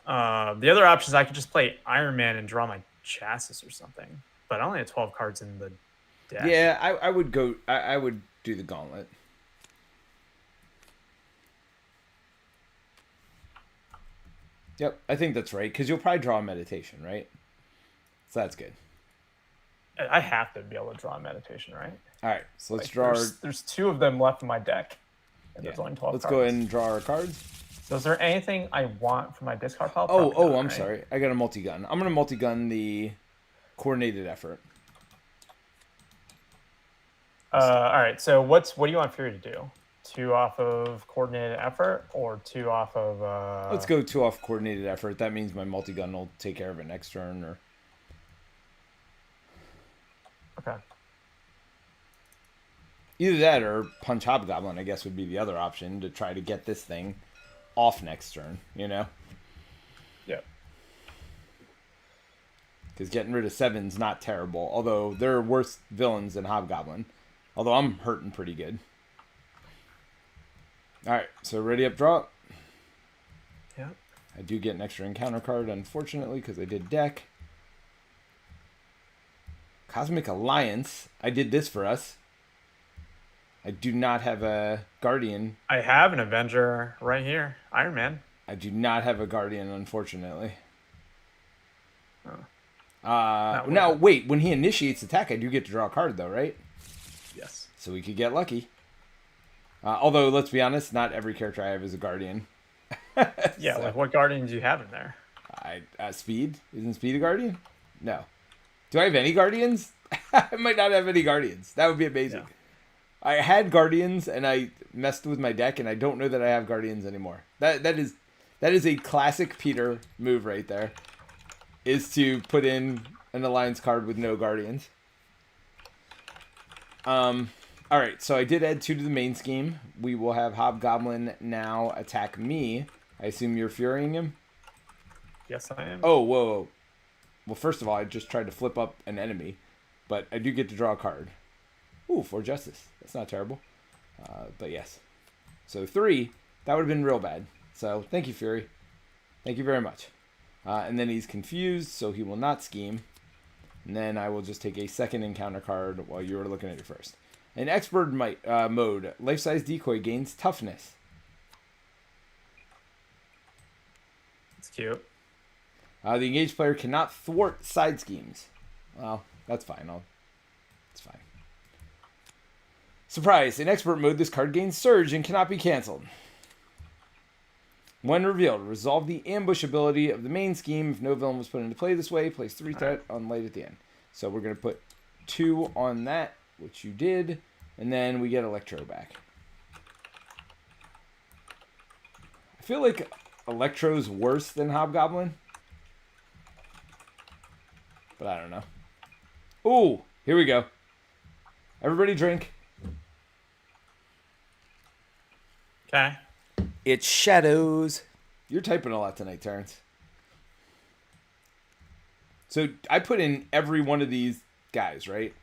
The other option is I could just play Iron Man and draw my chassis or something. But I only have 12 cards in the deck. Yeah, I would go. I would do the gauntlet. Yep, I think that's right, because you'll probably draw a meditation, right? So that's good. I have to be able to draw a meditation, right? All right, so let's draw. There's 2 of them left in my deck. And there's only 12 Let's cards. go ahead and draw our cards. So is there anything I want from my discard pile? I'm sorry. I got a multi-gun. I'm going to multi-gun the coordinated effort. All right, so what do you want Fury to do? 2 off of coordinated effort or 2 off of... Let's go 2 off coordinated effort. That means my multi-gun will take care of it next turn. Or Okay. Either that or punch Hobgoblin, I guess, would be the other option to try to get this thing off next turn, you know? Yeah. Because getting rid of 7's not terrible, although there are worse villains than Hobgoblin. Although I'm hurting pretty good. Alright, so ready up, draw. Yeah. I do get an extra encounter card, unfortunately, because I did deck. Cosmic Alliance. I did this for us. I do not have a Guardian. I have an Avenger right here. Iron Man. I do not have a Guardian, unfortunately. Now, wait. When he initiates attack, I do get to draw a card, though, right? Yes. So we could get lucky. Although, let's be honest, not every character I have is a Guardian. Yeah, so, like what Guardian do you have in there? Speed? Isn't Speed a Guardian? No. Do I have any Guardians? I might not have any Guardians. That would be amazing. Yeah. I had Guardians, and I messed with my deck, and I don't know that I have Guardians anymore. That is a classic Peter move right there, is to put in an Alliance card with no Guardians. Alright, so I did add 2 to the main scheme. We will have Hobgoblin now attack me. I assume you're furying him? Yes, I am. Oh, whoa. Well, first of all, I just tried to flip up an enemy, but I do get to draw a card. Ooh, 4 Justice. That's not terrible. But yes. So 3, that would have been real bad. So thank you, Fury. Thank you very much. And then he's confused, so he will not scheme. And then I will just take a second encounter card while you are looking at it first. In Expert mode, life-size decoy gains toughness. It's cute. The engaged player cannot thwart side schemes. Well, that's fine. It's fine. Surprise! In Expert mode, this card gains Surge and cannot be cancelled. When revealed, resolve the ambush ability of the main scheme. If no villain was put into play this way, place 3 threat on light at the end. So we're going to put 2 on that, which you did, and then we get Electro back. I feel like Electro's worse than Hobgoblin, but I don't know. Ooh, here we go. Everybody drink. Okay. It's Shadows. You're typing a lot tonight, Terence. So I put in every one of these guys, right?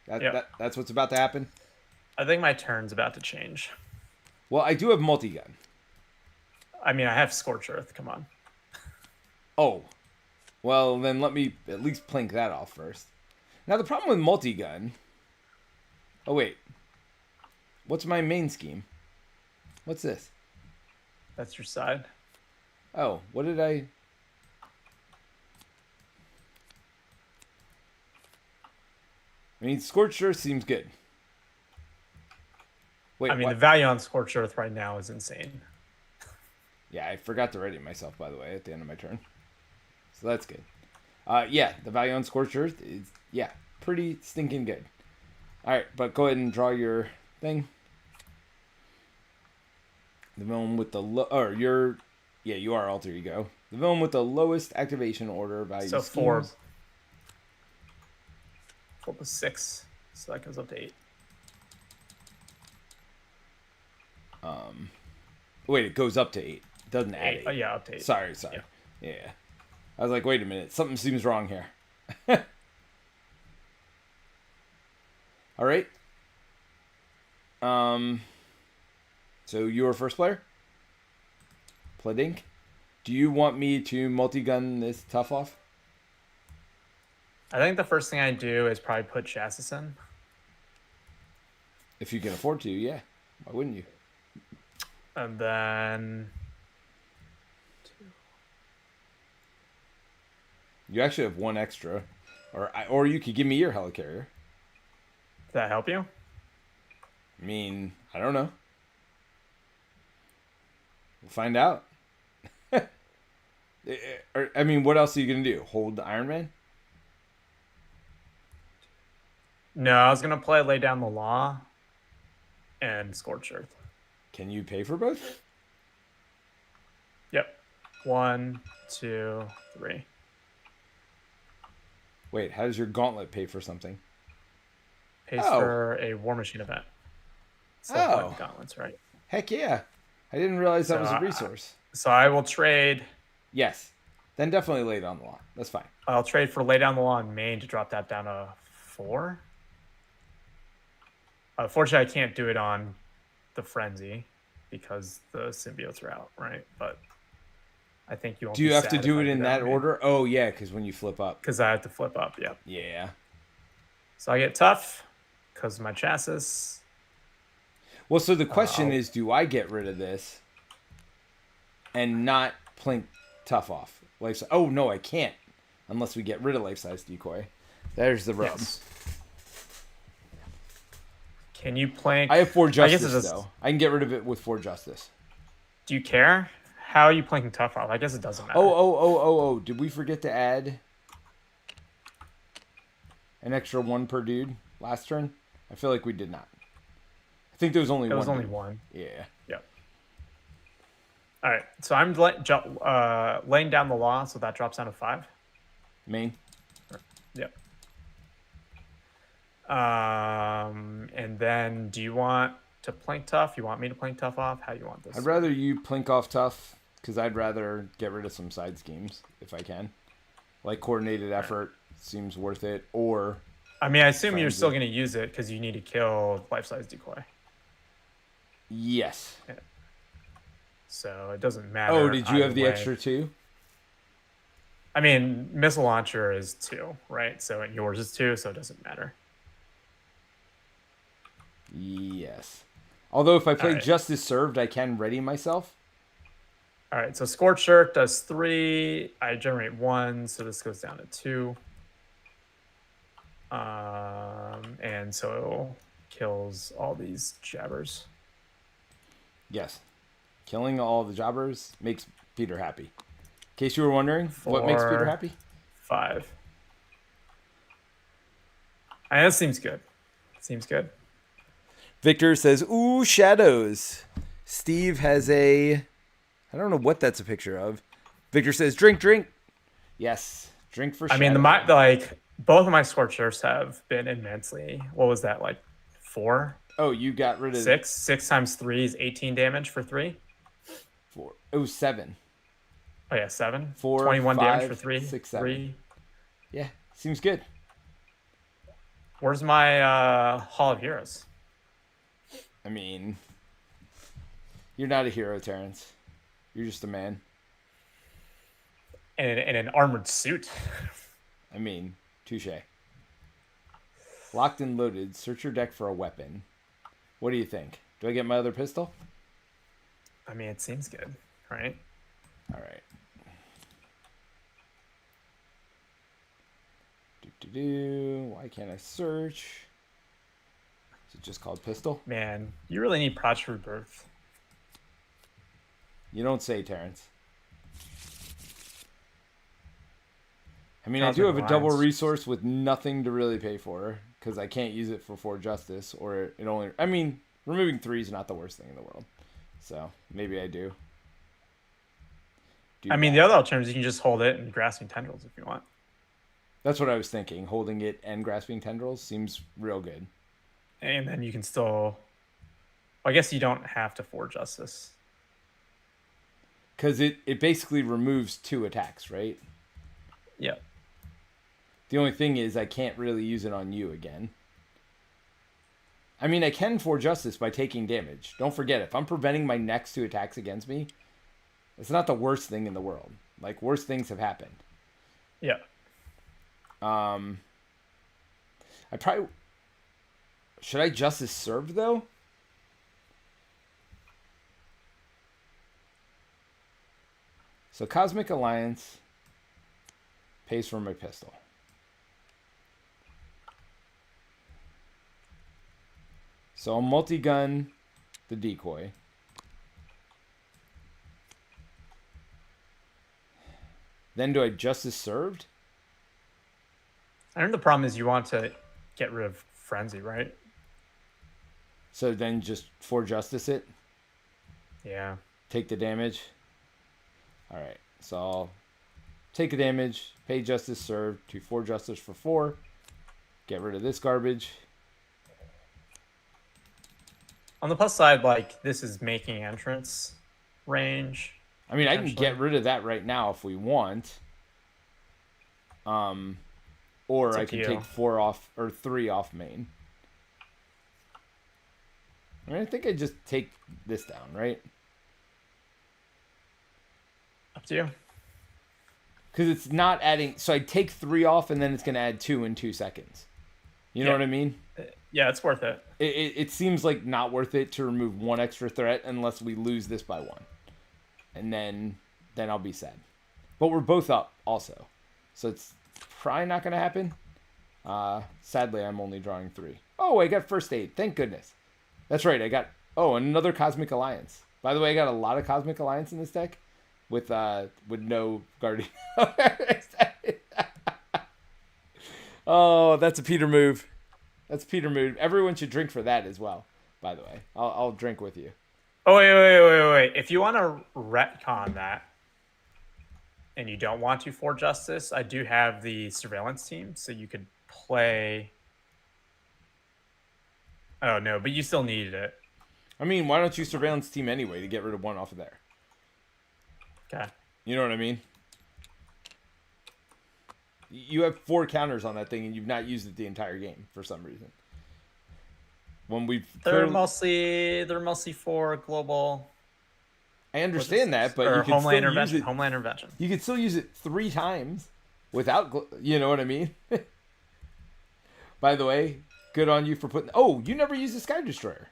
That's what's about to happen? I think my turn's about to change. Well, I do have multi-gun. I mean, I have Scorch Earth. Come on. Oh. Well, then let me at least plink that off first. Now, the problem with multi-gun... Oh, wait. What's my main scheme? What's this? That's your side. Oh, what did I... I mean, Scorched Earth seems good. Wait, I mean, what? The value on Scorched Earth right now is insane. Yeah, I forgot to ready myself, by the way, at the end of my turn. So that's good. Yeah, the value on Scorched Earth is, yeah, pretty stinking good. All right, but go ahead and draw your thing. The villain with the you are alter ego. The villain with the lowest activation order value. So schemes. 4 plus 6, so that goes up to 8. Wait, it goes up to 8. It doesn't add 8. Oh, yeah, up to 8. Sorry. Yeah. I was like, wait a minute, something seems wrong here. All right. So you're first player. Pladink. Do you want me to multi-gun this tough off? I think the first thing I do is probably put Chassis in. If you can afford to, yeah. Why wouldn't you? And then... You actually have 1 extra. Or you could give me your helicarrier. Does that help you? I mean, I don't know. We'll find out. I mean, what else are you going to do? Hold the Iron Man? No, I was going to play Lay Down the Law and Scorched Earth. Can you pay for both? Yep. 1, 2, 3. Wait, how does your gauntlet pay for something? Pays for a War Machine event. So gauntlets, right? Heck yeah. I didn't realize that was a resource. So I will trade... Yes. Then definitely Lay Down the Law. That's fine. I'll trade for Lay Down the Law in main to drop that down to 4. Unfortunately, I can't do it on the Frenzy because the symbiotes are out, right? But I think you won't. Do you have to do it in that order? Oh, yeah, because when you flip up. Because I have to flip up, yep. Yeah. So I get tough because of my chassis. Well, so the question is, do I get rid of this and not plink tough off? Oh, no, I can't. Unless we get rid of life-size decoy. There's the rub. Yes. Can you plank? I have 4 justice, though. I can get rid of it with 4 justice. Do you care? How are you planking tough off? I guess it doesn't matter. Oh. Did we forget to add an extra 1 per dude last turn? I feel like we did not. I think there was only 1. There was only 1. Yeah. Yep. All right. So I'm laying down the law, so that drops down to 5. Main. Yep. And then do you want to plank tough? You want me to plank tough off? How do you want this? I'd rather you plink off tough because I'd rather get rid of some side schemes if I can. Like coordinated effort seems worth it, or... I mean, I assume you're still going to use it because you need to kill life-size decoy. Yes. Yeah. So it doesn't matter. Oh, did you have the extra 2? I mean, missile launcher is 2, right? So and yours is 2, so it doesn't matter. Yes. Although if I play Justice Served, I can ready myself. All right, so Scorched Earth does 3. I generate 1, so this goes down to 2. And so kills all these jabbers. Yes. Killing all the jobbers makes Peter happy. In case you were wondering, what makes Peter happy? 5. That seems good. Seems good. Victor says, ooh, shadows. Steve has I don't know what that's a picture of. Victor says, drink. Yes, drink for shadow. I mean, both of my Scorched Earths have been immensely. What was that, 4? Oh, you got rid of... 6? 6 times 3 is 18 damage for 3? 4. Oh, 7. Oh, yeah, 7. 4, 21 5, damage for 3. 6, 7. 3. Yeah, seems good. Where's my Hall of Heroes? I mean, you're not a hero, Terence. You're just a man. In an armored suit. I mean, touche. Locked and loaded. Search your deck for a weapon. What do you think? Do I get my other pistol? I mean, it seems good, right? All right. Why can't I search? Is it just called pistol? Man, you really need Proj Rebirth. You don't say, Terence. I mean, I do have a double resource with nothing to really pay for because I can't use it for 4 justice, or it only... I mean, removing 3 is not the worst thing in the world. So maybe I do. I mean, that. the other alternative is you can just hold it and Grasping Tendrils if you want. That's what I was thinking. Holding it and Grasping Tendrils seems real good. And then you can still... Well, I guess you don't have to For Justice. Because it basically removes 2 attacks, right? Yeah. The only thing is I can't really use it on you again. I mean, I can For Justice by taking damage. Don't forget, if I'm preventing my next 2 attacks against me, it's not the worst thing in the world. Like, worse things have happened. Yeah. I probably... Should I Justice Serve, though? So Cosmic Alliance pays for my pistol. So I'll multi-gun the decoy. Then do I Justice Served? I think the problem is you want to get rid of Frenzy, right? So then just For Justice it? Yeah. Take the damage? Alright, so I'll take the damage, pay Justice Served to For Justice for 4. Get rid of this garbage. On the plus side, like, this is making entrance range. I mean, I can get rid of that right now if we want. Or I can take 4 off, or 3 off main. I mean, I think I just take this down, right? Up to you. Because it's not adding... So I take 3 off, and then it's going to add 2 in 2 seconds. You know what I mean? Yeah, it's worth it. It seems like not worth it to remove 1 extra threat unless we lose this by 1. And then I'll be sad. But we're both up also. So it's probably not going to happen. Sadly, I'm only drawing 3. Oh, I got First Aid. Thank goodness. That's right. I got... Oh, another Cosmic Alliance. By the way, I got a lot of Cosmic Alliance in this deck. With no Guardian. Oh, that's a Peter move. That's a Peter move. Everyone should drink for that as well, by the way. I'll drink with you. Oh, wait. If you want to retcon that and you don't want to For Justice, I do have the Surveillance team, so you could play... Oh, no, but you still needed it. I mean, why don't you Surveillance team anyway to get rid of 1 off of there? Okay. You know what I mean? You have 4 counters on that thing, and you've not used it the entire game for some reason. When we've they're mostly for global. I understand that, but you can Homeland still Intervention. use it. Homeland Intervention. You can still use it 3 times without. You know what I mean? By the way, good on you for putting. Oh, you never used a Sky Destroyer.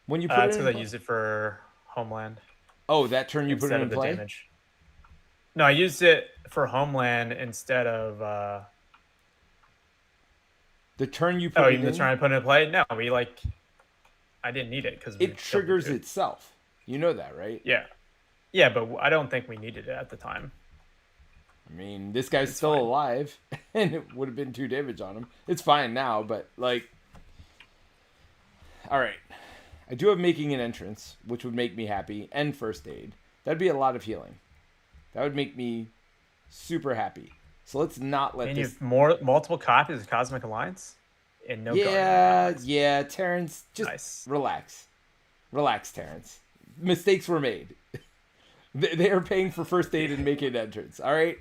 When you put it that's in because I use it for Homeland. Oh, that turn you put it in play? Damage. No, I used it for Homeland instead of... The turn you put it in? Oh, the turn I put it in play? No, I didn't need it. Because it triggers itself. You know that, right? Yeah. Yeah, but I don't think we needed it at the time. I mean, this guy's still alive, and it would have been 2 damage on him. It's fine now, but, like... Alright. I do have Making an Entrance, which would make me happy, and First Aid. That'd be a lot of healing. That would make me super happy. So let's not let and this... And you have multiple copies of Cosmic Alliance? And no Yeah, Terence, just relax. Relax, Terence. Mistakes were made. They are paying for First Aid and Making an Entrance, alright?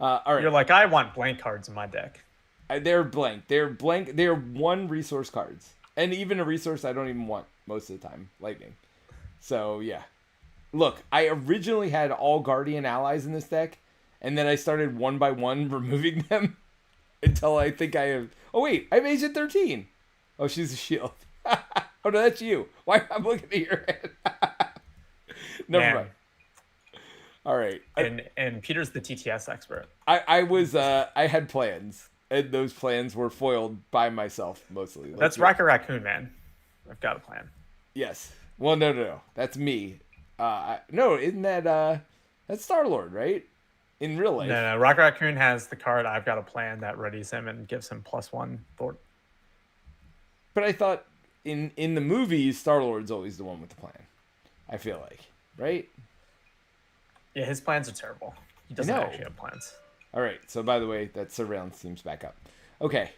Alright. You're like, I want blank cards in my deck. They're blank. They're blank. They're 1 resource cards. And even a resource I don't even want most of the time. Lightning. So, yeah. Look, I originally had all Guardian allies in this deck. And then I started 1 by 1 removing them. Until I think I have... Oh, wait. I have Agent 13. Oh, she's a shield. Oh, no, that's you. Why I'm looking at your head. Never mind. All right. And Peter's the TTS expert. I had plans. And those plans were foiled by myself, mostly. That's Rocket Raccoon, man. I've got a plan. Yes. Well, no. That's me. No, isn't that... That's Star-Lord, right? In real life. No. Rocket Raccoon has the card, I've got a plan, that readies him and gives him +1 Thor. But I thought in the movies, Star-Lord's always the one with the plan. I feel like, right? Yeah, his plans are terrible. He doesn't know. actually have plans. All right. So by the way, that surveillance team's back up. Okay.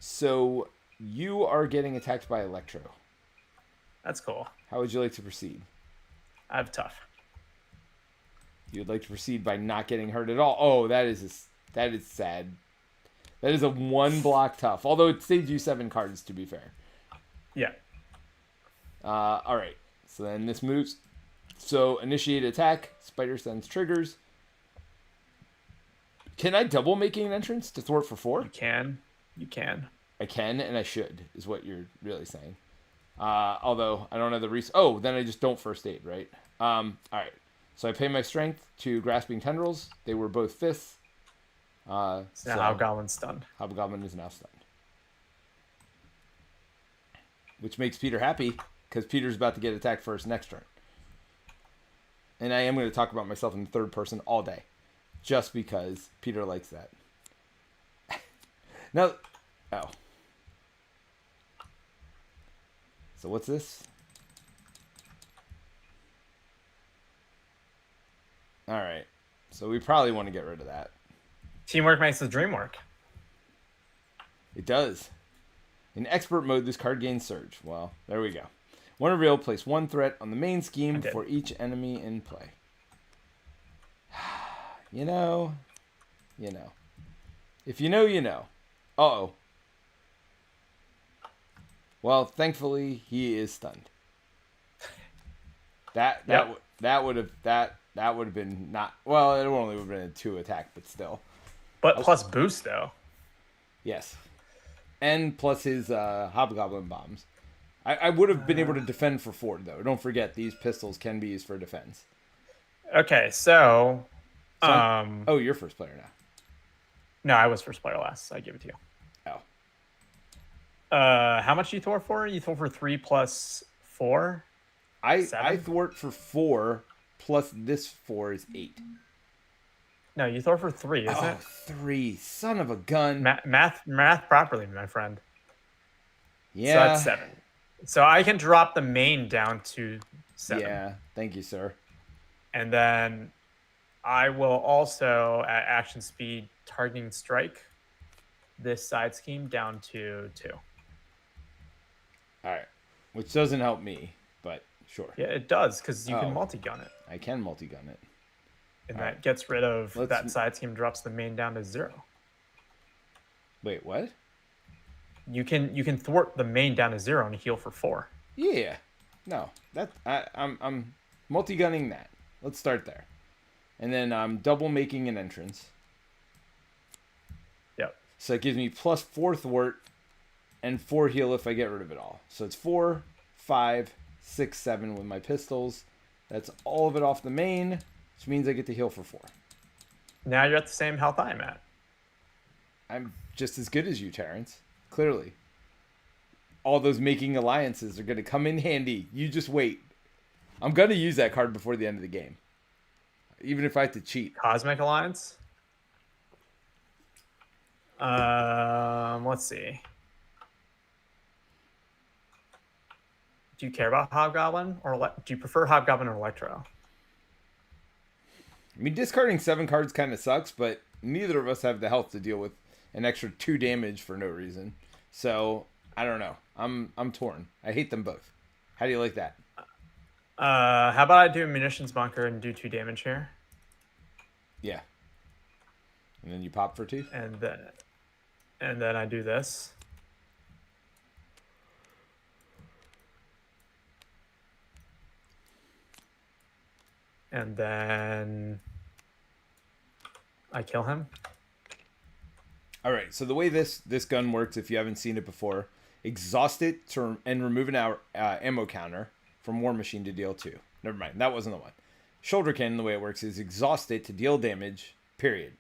So you are getting attacked by Electro. That's cool. How would you like to proceed? I have tough. You'd like to proceed by not getting hurt at all. Oh, that is sad. That is a 1 block tough. Although it saves you 7 cards, to be fair. Yeah. All right. So then this moves. So initiate attack. Spider sends triggers. Can I double making an entrance to thwart for 4? You can. You can. I can and I should, is what you're really saying. Although I don't have the Oh, then I just don't first aid, right? All right. So I pay my strength to grasping tendrils. They were both fists. So now Hobgoblin's stunned. Hobgoblin is now stunned. Which makes Peter happy, because Peter's about to get attacked first next turn. And I am going to talk about myself in the third person all day. Just because Peter likes that. Now, oh. So what's this? All right. So we probably want to get rid of that. Teamwork makes the dream work. It does. In expert mode, this card gains surge. Well, there we go. One reveal, place 1 threat on the main scheme for each enemy in play. You know. If you know, you know. Uh-oh. Well, thankfully, he is stunned. That would have been not, well, it only would have been a 2 attack, but still. But plus boost though. Yes. And plus his Hobgoblin bombs. I would have been able to defend for 4 though. Don't forget these pistols can be used for defense. Okay, so oh, you're first player now. No, I was first player last, so I give it to you. Oh. How much you thwart for? You thwart for 3 plus 4? I 7? thwart for 4 plus this 4 is 8. No, you thwart for 3, isn't it? 3. Son of a gun. Math properly, my friend. Yeah. So that's 7. So I can drop the main down to 7. Yeah, thank you, sir. And then I will also, at action speed, targeting strike this side scheme down to 2. All right. Which doesn't help me, but sure. Yeah, it does, because you can multi-gun it. I can multi-gun it. And that gets rid of that side scheme, drops the main down to 0. Wait, what? You can thwart the main down to 0 and heal for 4. Yeah. No. I'm multi-gunning that. Let's start there. And then I'm double making an entrance. Yep. So it gives me plus 4 thwart and 4 heal if I get rid of it all. So it's 4, 5, 6, 7 with my pistols. That's all of it off the main, which means I get to heal for 4. Now you're at the same health I'm at. I'm just as good as you, Terence. Clearly. All those making alliances are going to come in handy. You just wait. I'm going to use that card before the end of the game. Even if I have to cheat. Cosmic Alliance? Let's see. Do you care about Hobgoblin? Or do you prefer Hobgoblin or Electro? I mean, discarding 7 cards kind of sucks, but neither of us have the health to deal with an extra 2 damage for no reason. So, I don't know. I'm torn. I hate them both. How do you like that? How about I do a munitions bunker and do 2 damage here? Yeah. And then you pop for 2? And then I do this. And then I kill him. All right. So the way this gun works, if you haven't seen it before, exhaust it and remove an ammo counter from War Machine to deal 2. Never mind. That wasn't the one. Shoulder Cannon, the way it works, is exhaust it to deal damage, period.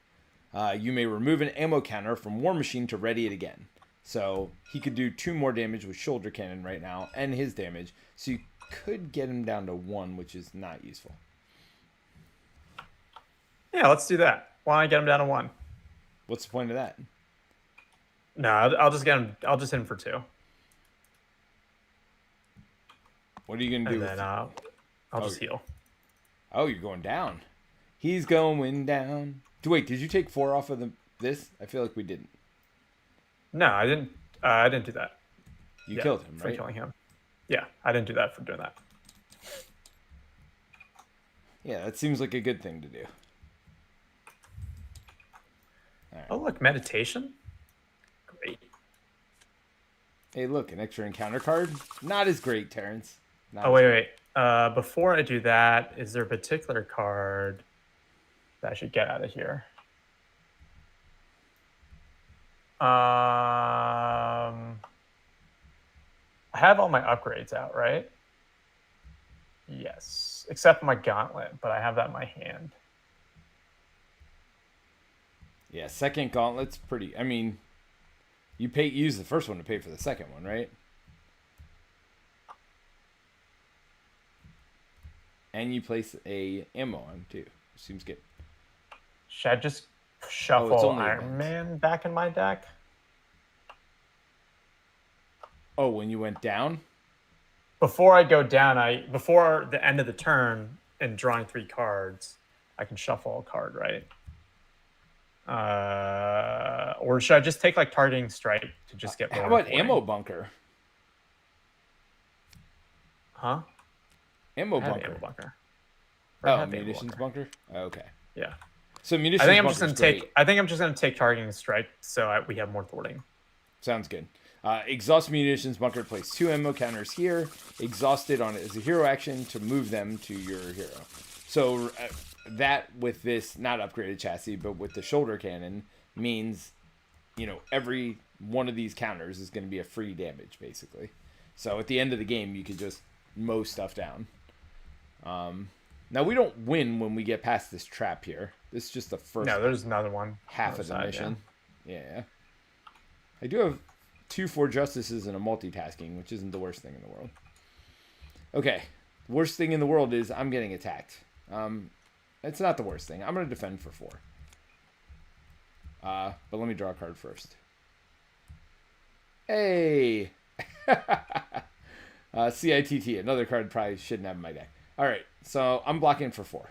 You may remove an ammo counter from War Machine to ready it again. So he could do 2 more damage with Shoulder Cannon right now and his damage. So you could get him down to 1, which is not useful. Yeah, let's do that. Why don't I get him down to 1? What's the point of that? No, I'll just get him. I'll just hit him for 2. What are you gonna do? I'll just heal. Oh, you're going down. He's going down. Wait, did you take 4 off of this? I feel like we didn't. No, I didn't. I didn't do that. You killed him, for right? killing him. Yeah, I didn't do that for doing that. Yeah, that seems like a good thing to do. Right. Oh, look, meditation. Great. Hey, look, an extra encounter card. Not as great, Terence. Wait. Before I do that, is there a particular card that I should get out of here? I have all my upgrades out, right? Yes, except for my gauntlet, but I have that in my hand. Yeah, second gauntlet's pretty. I mean, you use the first one to pay for the second one, right? And you place a ammo on too. Seems good. Should I just shuffle Iron Man back in my deck? Oh, when you went down? Before I go down, before the end of the turn and drawing 3 cards, I can shuffle a card, right? Or should I just take like targeting strike to just get more? How about ammo bunker? Huh? Ammo bunker. Oh, munitions bunker? Oh, okay. Yeah. So munitions I think I'm just gonna take targeting strike so we have more thwarting. Sounds good. Exhaust munitions bunker. Place 2 ammo counters here. Exhaust it on it as a hero action to move them to your hero. So that with this not upgraded chassis, but with the shoulder cannon means, every one of these counters is going to be a free damage basically. So at the end of the game, you could just mow stuff down. Now we don't win when we get past this trap here. This is just the first. No, there's another one. Half of the mission. Yeah. I do have 2 4 justices and a multitasking, which isn't the worst thing in the world. Okay. Worst thing in the world is I'm getting attacked. It's not the worst thing. I'm going to defend for 4. But let me draw a card first. Hey! CITT, another card probably shouldn't have in my deck. Alright, so I'm blocking for 4.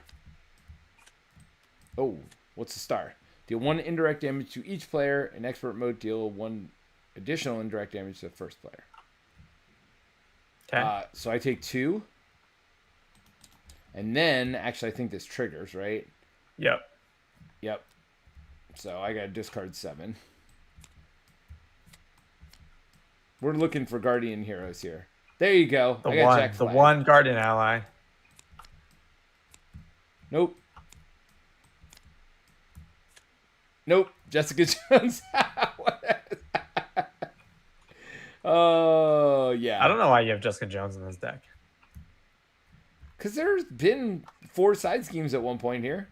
Oh, what's the star? Deal 1 indirect damage to each player. In expert mode, deal 1 additional indirect damage to the first player. Okay. So I take 2. And then, actually, I think this triggers, right? Yep. So I got to discard 7. We're looking for guardian heroes here. There you go. The one guardian ally. Nope. Jessica Jones. Oh, yeah. I don't know why you have Jessica Jones in this deck. Because there's been 4 side schemes at one point here.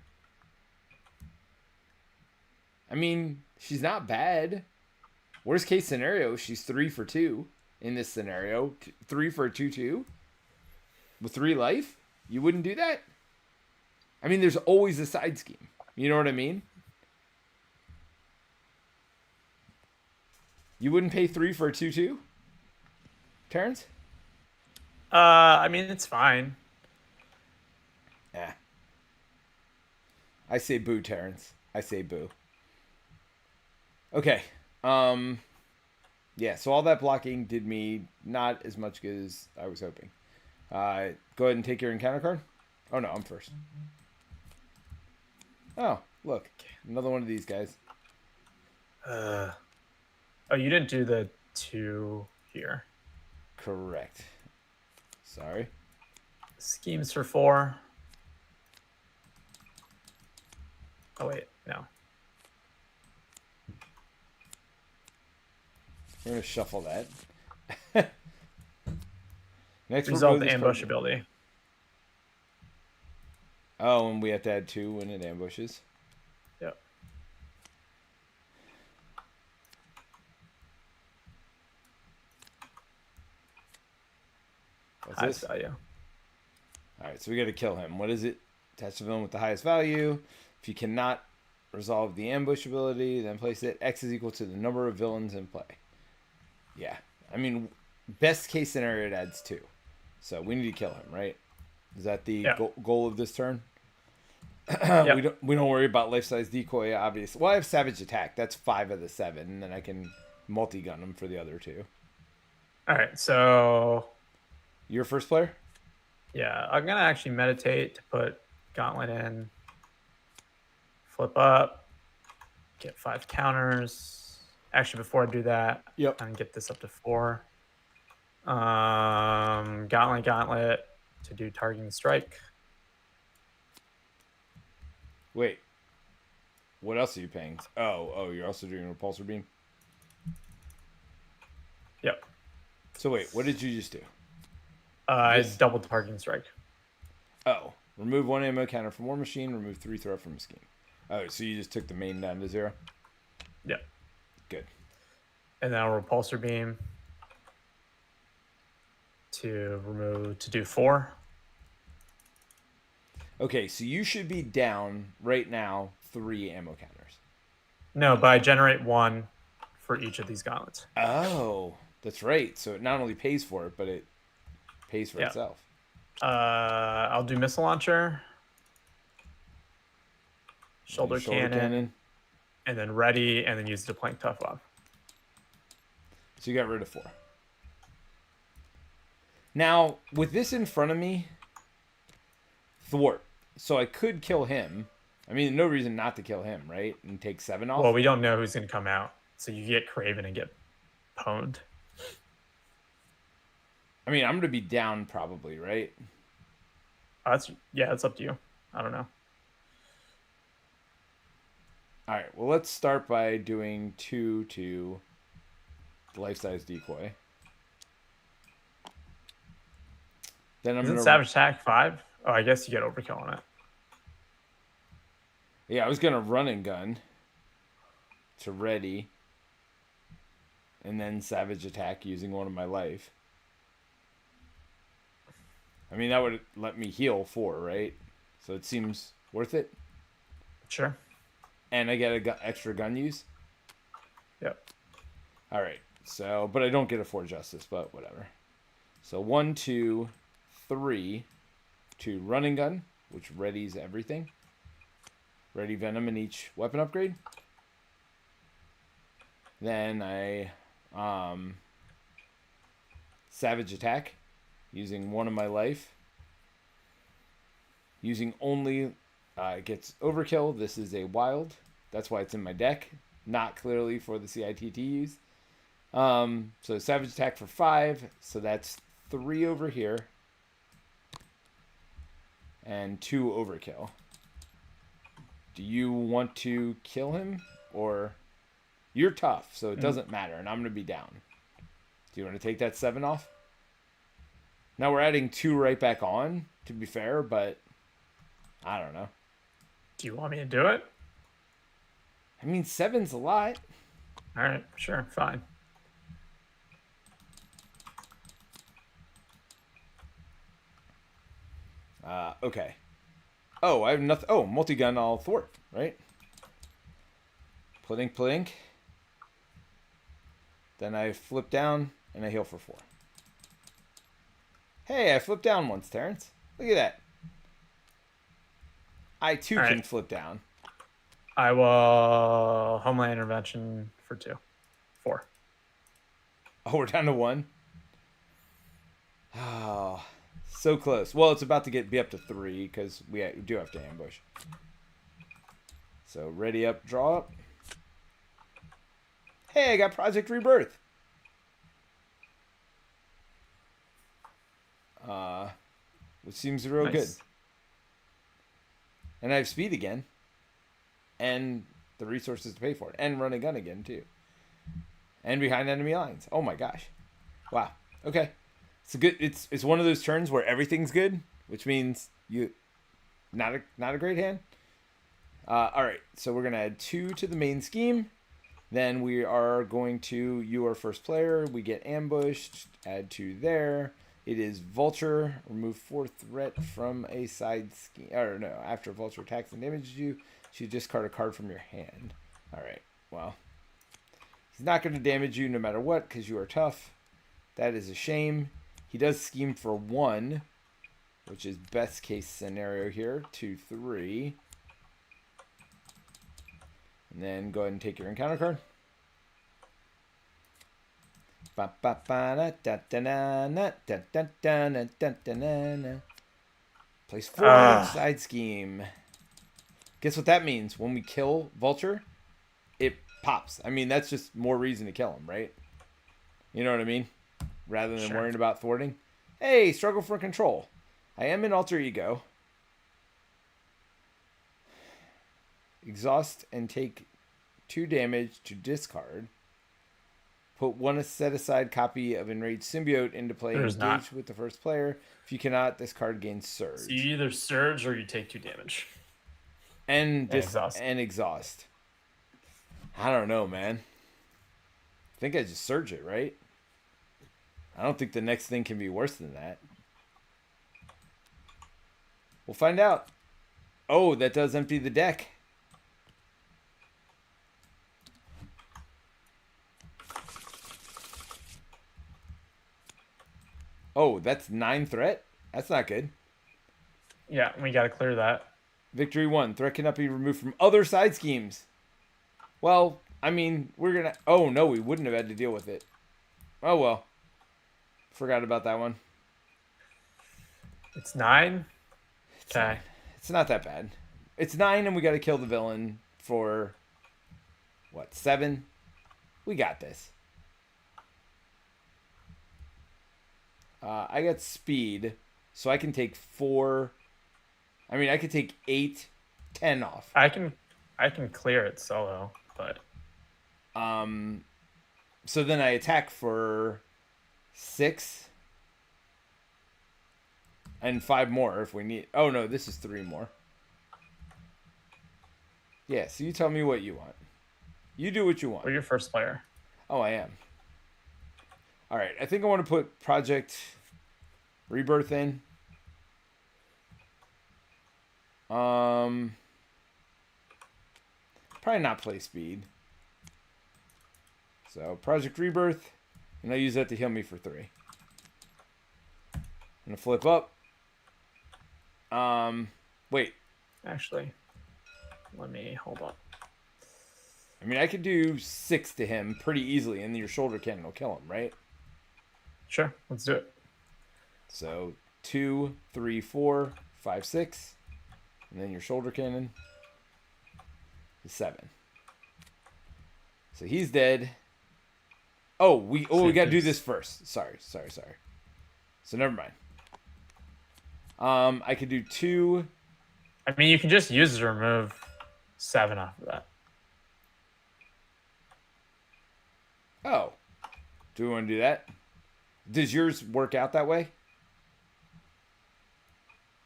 I mean, she's not bad. Worst case scenario, she's 3 for 2 in this scenario. 3 for a 2/2 with 3 life. You wouldn't do that? I mean, there's always a side scheme. You know what I mean? You wouldn't pay 3 for a 2/2? Terence? I mean, it's fine. Yeah. I say boo, Terence. I say boo. Okay. Yeah, so all that blocking did me not as much good as I was hoping. Go ahead and take your encounter card. Oh, no, I'm first. Oh, look. Another one of these guys. Oh, you didn't do the 2 here. Correct. Sorry. Schemes for 4. Oh, wait. No. We're going to shuffle that. Next, Resolve the ambush ability. Oh, and we have to add 2 when it ambushes. Yep. What's highest this? value. All right, so we got to kill him. What is it? Attach the villain with the highest value. If you cannot resolve the ambush ability, then place it. X is equal to the number of villains in play. Yeah. I mean, best case scenario, it adds 2. So we need to kill him, right? Is that the Yeah. goal of this turn? Yep. We don't worry about life size decoy, obviously. Well, I have savage attack. That's 5 of the 7, and then I can multi-gun them for the other 2. All right. So Your first player? yeah, I'm gonna actually meditate to put Gauntlet in. Flip up. Get 5 counters. Actually, before I do that, Yep. I'm gonna get this up to 4. Gauntlet to do targeting strike. Wait. What else are you paying? Oh, you're also doing a repulsor beam? Yep. So wait, what did you just do? It's double targeting strike. Oh, remove 1 ammo counter from War Machine, remove 3 threat from a scheme. Oh, so you just took the main down to 0? Yep. Good. And then I'll repulsor beam to do 4. Okay, so you should be down right now 3 ammo counters. No, but I generate 1 for each of these gauntlets. Oh, that's right. So it not only pays for it, but it pays for itself. I'll do missile launcher, shoulder cannon, and then ready, and then use the plank tough off. So you got rid of 4. Now, with this in front of me, thwart. So I could kill him. I mean, no reason not to kill him, right? And take 7 off. Well, we don't know who's going to come out. So you get Craven and get pwned. I mean, I'm going to be down probably, right? That's up to you. I don't know. All right, well, let's start by doing 2 to the life-size decoy. Then I'm going to... Savage attack 5? Oh, I guess you get overkill on it. Yeah, I was going to run and gun to ready and then savage attack using 1 of my life. I mean, that would let me heal 4, right? So it seems worth it. Sure. And I get a extra gun use. Yep. All right. So, but I don't get a 4 justice, but whatever. So 1, 2, 3 to running gun, which readies everything. Ready Venom in each weapon upgrade. Then I savage attack using 1 of my life. Using only it gets overkill. This is a wild. That's why it's in my deck. Not clearly for the CITT use. So savage attack for 5. So that's 3 over here. And 2 overkill. Do you want to kill him? Or you're tough, so it doesn't matter. And I'm going to be down. Do you want to take that 7 off? Now we're adding 2 right back on, to be fair, but I don't know. Do you want me to do it? I mean, 7's a lot. All right, sure, fine. Okay. Oh, I have nothing. Oh, multi-gun, I'll thwart, right? Plink, plink. Then I flip down, and I heal for 4. Hey, I flipped down once, Terence. Look at that. I, too, can flip down. I will Homeland Intervention for 2. 4. Oh, we're down to 1? Oh, so close. Well, it's about to be up to 3, because we do have to ambush. So, ready up, draw up. Hey, I got Project Rebirth. Which seems real good. And I have speed again. And the resources to pay for it. And run a gun again, too. And behind enemy lines. Oh my gosh. Wow. Okay. It's one of those turns where everything's good, which means you not a great hand. All right. So we're going to add 2 to the main scheme. Then we are going to, you are first player. We get ambushed. Add 2 there. It is Vulture. Remove 4 threat from a side scheme. Or no, after Vulture attacks and damages you, you discard a card from your hand. All right. Well, he's not going to damage you no matter what because you are tough. That is a shame. He does scheme for 1. which is best case scenario here. 2, 3. And then go ahead and take your encounter card. Place 4 side scheme. Guess what that means? When we kill Vulture, it pops. I mean, that's just more reason to kill him, right? You know what I mean? Rather than worrying about thwarting. Hey, struggle for control. I am in alter ego. Exhaust and take 2 damage to discard. Put 1 set aside copy of Enraged Symbiote into play. Engage with the first player. If you cannot, this card gains Surge. So you either Surge or you take 2 damage. And exhaust. I don't know, man. I think I just Surge it, right? I don't think the next thing can be worse than that. We'll find out. Oh, that does empty the deck. Oh, that's 9 threat? That's not good. Yeah, we got to clear that. Victory 1. Threat cannot be removed from other side schemes. Well, I mean, we're going to... Oh, no, we wouldn't have had to deal with it. Oh, well. Forgot about that one. It's 9? Okay. It's not that bad. It's 9 and we got to kill the villain for... What, 7? We got this. I got speed, so I can take 4... I mean, I could take 8, 10 off. I can clear it solo, but... So then I attack for 6. And 5 more if we need... Oh, no, this is 3 more. Yeah, so you tell me what you want. You do what you want. We're your first player. Oh, I am. All right, I think I want to put Project Rebirth in. Probably not play speed. So Project Rebirth, and I'll use that to heal me for 3. I'm gonna flip up. Wait. Actually, let me hold on. I mean, I could do 6 to him pretty easily, and your shoulder cannon will kill him, right? Sure, let's do it. So 2, 3, 4, 5, 6, and then your shoulder cannon is 7. So he's dead. Oh, we gotta do this first. Sorry. So never mind. I could do 2. I mean, you can just use it to remove 7 off of that. Oh, do we want to do that? Does yours work out that way?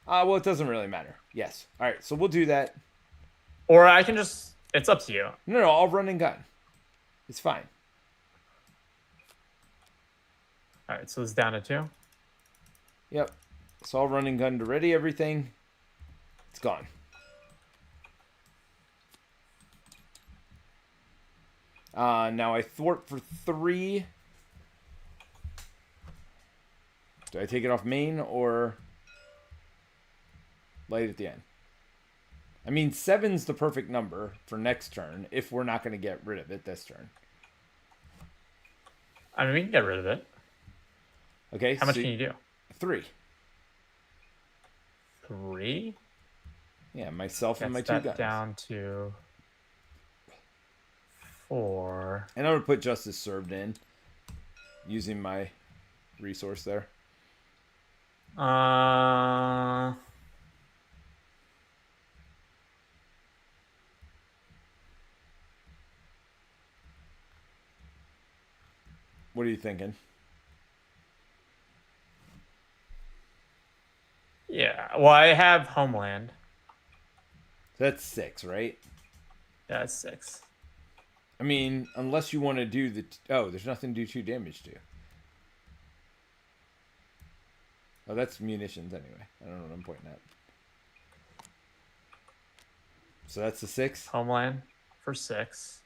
Well, it doesn't really matter. Yes. All right, so we'll do that. Or I can just... It's up to you. No, I'll run and gun. It's fine. All right, so it's down to 2. Yep. So I'll run and gun to ready everything. It's gone. Now I thwart for 3. Do I take it off main or light at the end? I mean, 7's the perfect number for next turn if we're not going to get rid of it this turn. I mean, we can get rid of it. Okay. How much can you do? 3. 3? Yeah, myself and my 2 that guns. Down to 4. And I'm going to put Justice Served in using my resource there. What are you thinking? Yeah, well, I have Homeland. That's 6, right? That's 6. I mean, unless you want to do the... Oh, there's nothing to do 2 damage to. Oh, that's munitions anyway. I don't know what I'm pointing at. So that's the 6? Homeland for 6.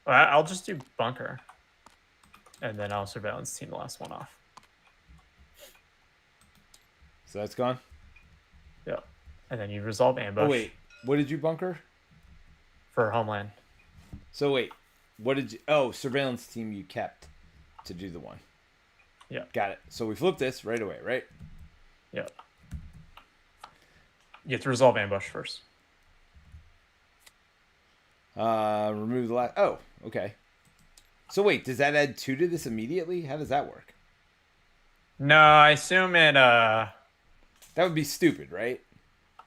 Well, I'll just do Bunker. And then I'll Surveillance Team the last one off. So that's gone. Yeah. And then you resolve ambush. Oh wait, what did you bunker? For Homeland. So wait, what did you? Oh, surveillance team you kept to do the one. Yeah. Got it. So we flip this right away, right? Yeah. You have to resolve ambush first. Remove the last. Oh, okay. So wait, does that add 2 to this immediately? How does that work? No, I assume it. That would be stupid, right?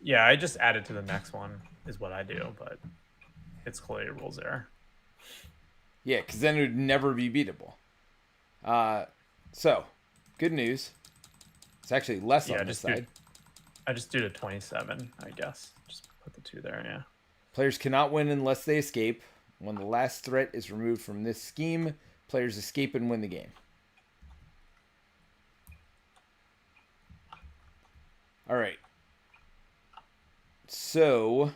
Yeah, I just add it to the next one is what I do, but it's clearly a rules error. Yeah, because then it would never be beatable. So, good news. It's actually less on this side. I just do to 27, I guess. Just put the 2 there, yeah. Players cannot win unless they escape. When the last threat is removed from this scheme, players escape and win the game. All right. So,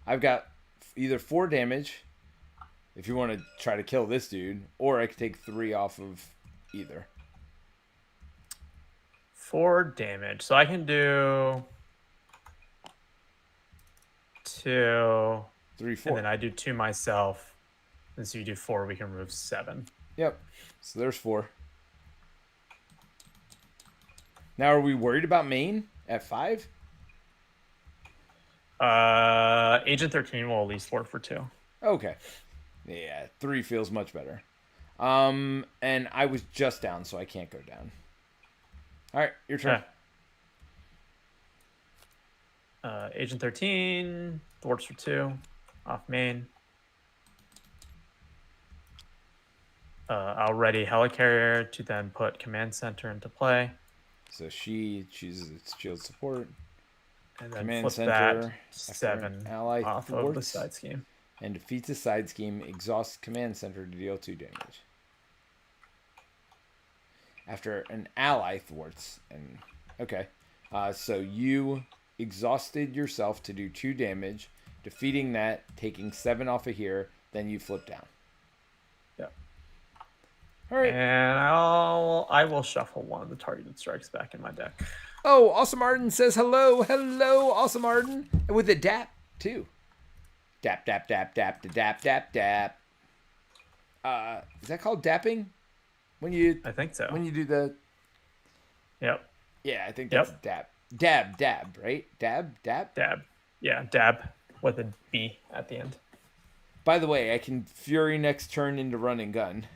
I've got either 4 damage, if you want to try to kill this dude, or I could take 3 off of either. 4 damage. So I can do 2. 3, 4. And then I do 2 myself. And so you do 4, we can remove 7. Yep. So there's 4. Now, are we worried about main at 5? Agent 13 will at least work for 2. Okay. Yeah, 3 feels much better. And I was just down, so I can't go down. All right, your turn. Agent 13 thwarts for 2 off main. I'll ready helicarrier to then put command center into play. So she chooses its shield support. And then Command flip center that 7 ally off of the side scheme. And defeats a side scheme, exhausts command center to deal 2 damage. After an ally thwarts. And okay. So you exhausted yourself to do 2 damage, defeating that, taking 7 off of here, then you flip down. Yep. All right. And I will shuffle one of the targeted strikes back in my deck. Oh, Awesome Arden says hello. Hello, Awesome Arden. And with a dap, too. Dap, dap, dap, dap, dap, dap, dap. Is that called dapping? I think so. When you do the... Yep. Yeah, I think that's dap. Dab, right? Dab? Dab. Yeah, dab with a B at the end. By the way, I can Fury next turn into Run and Gun.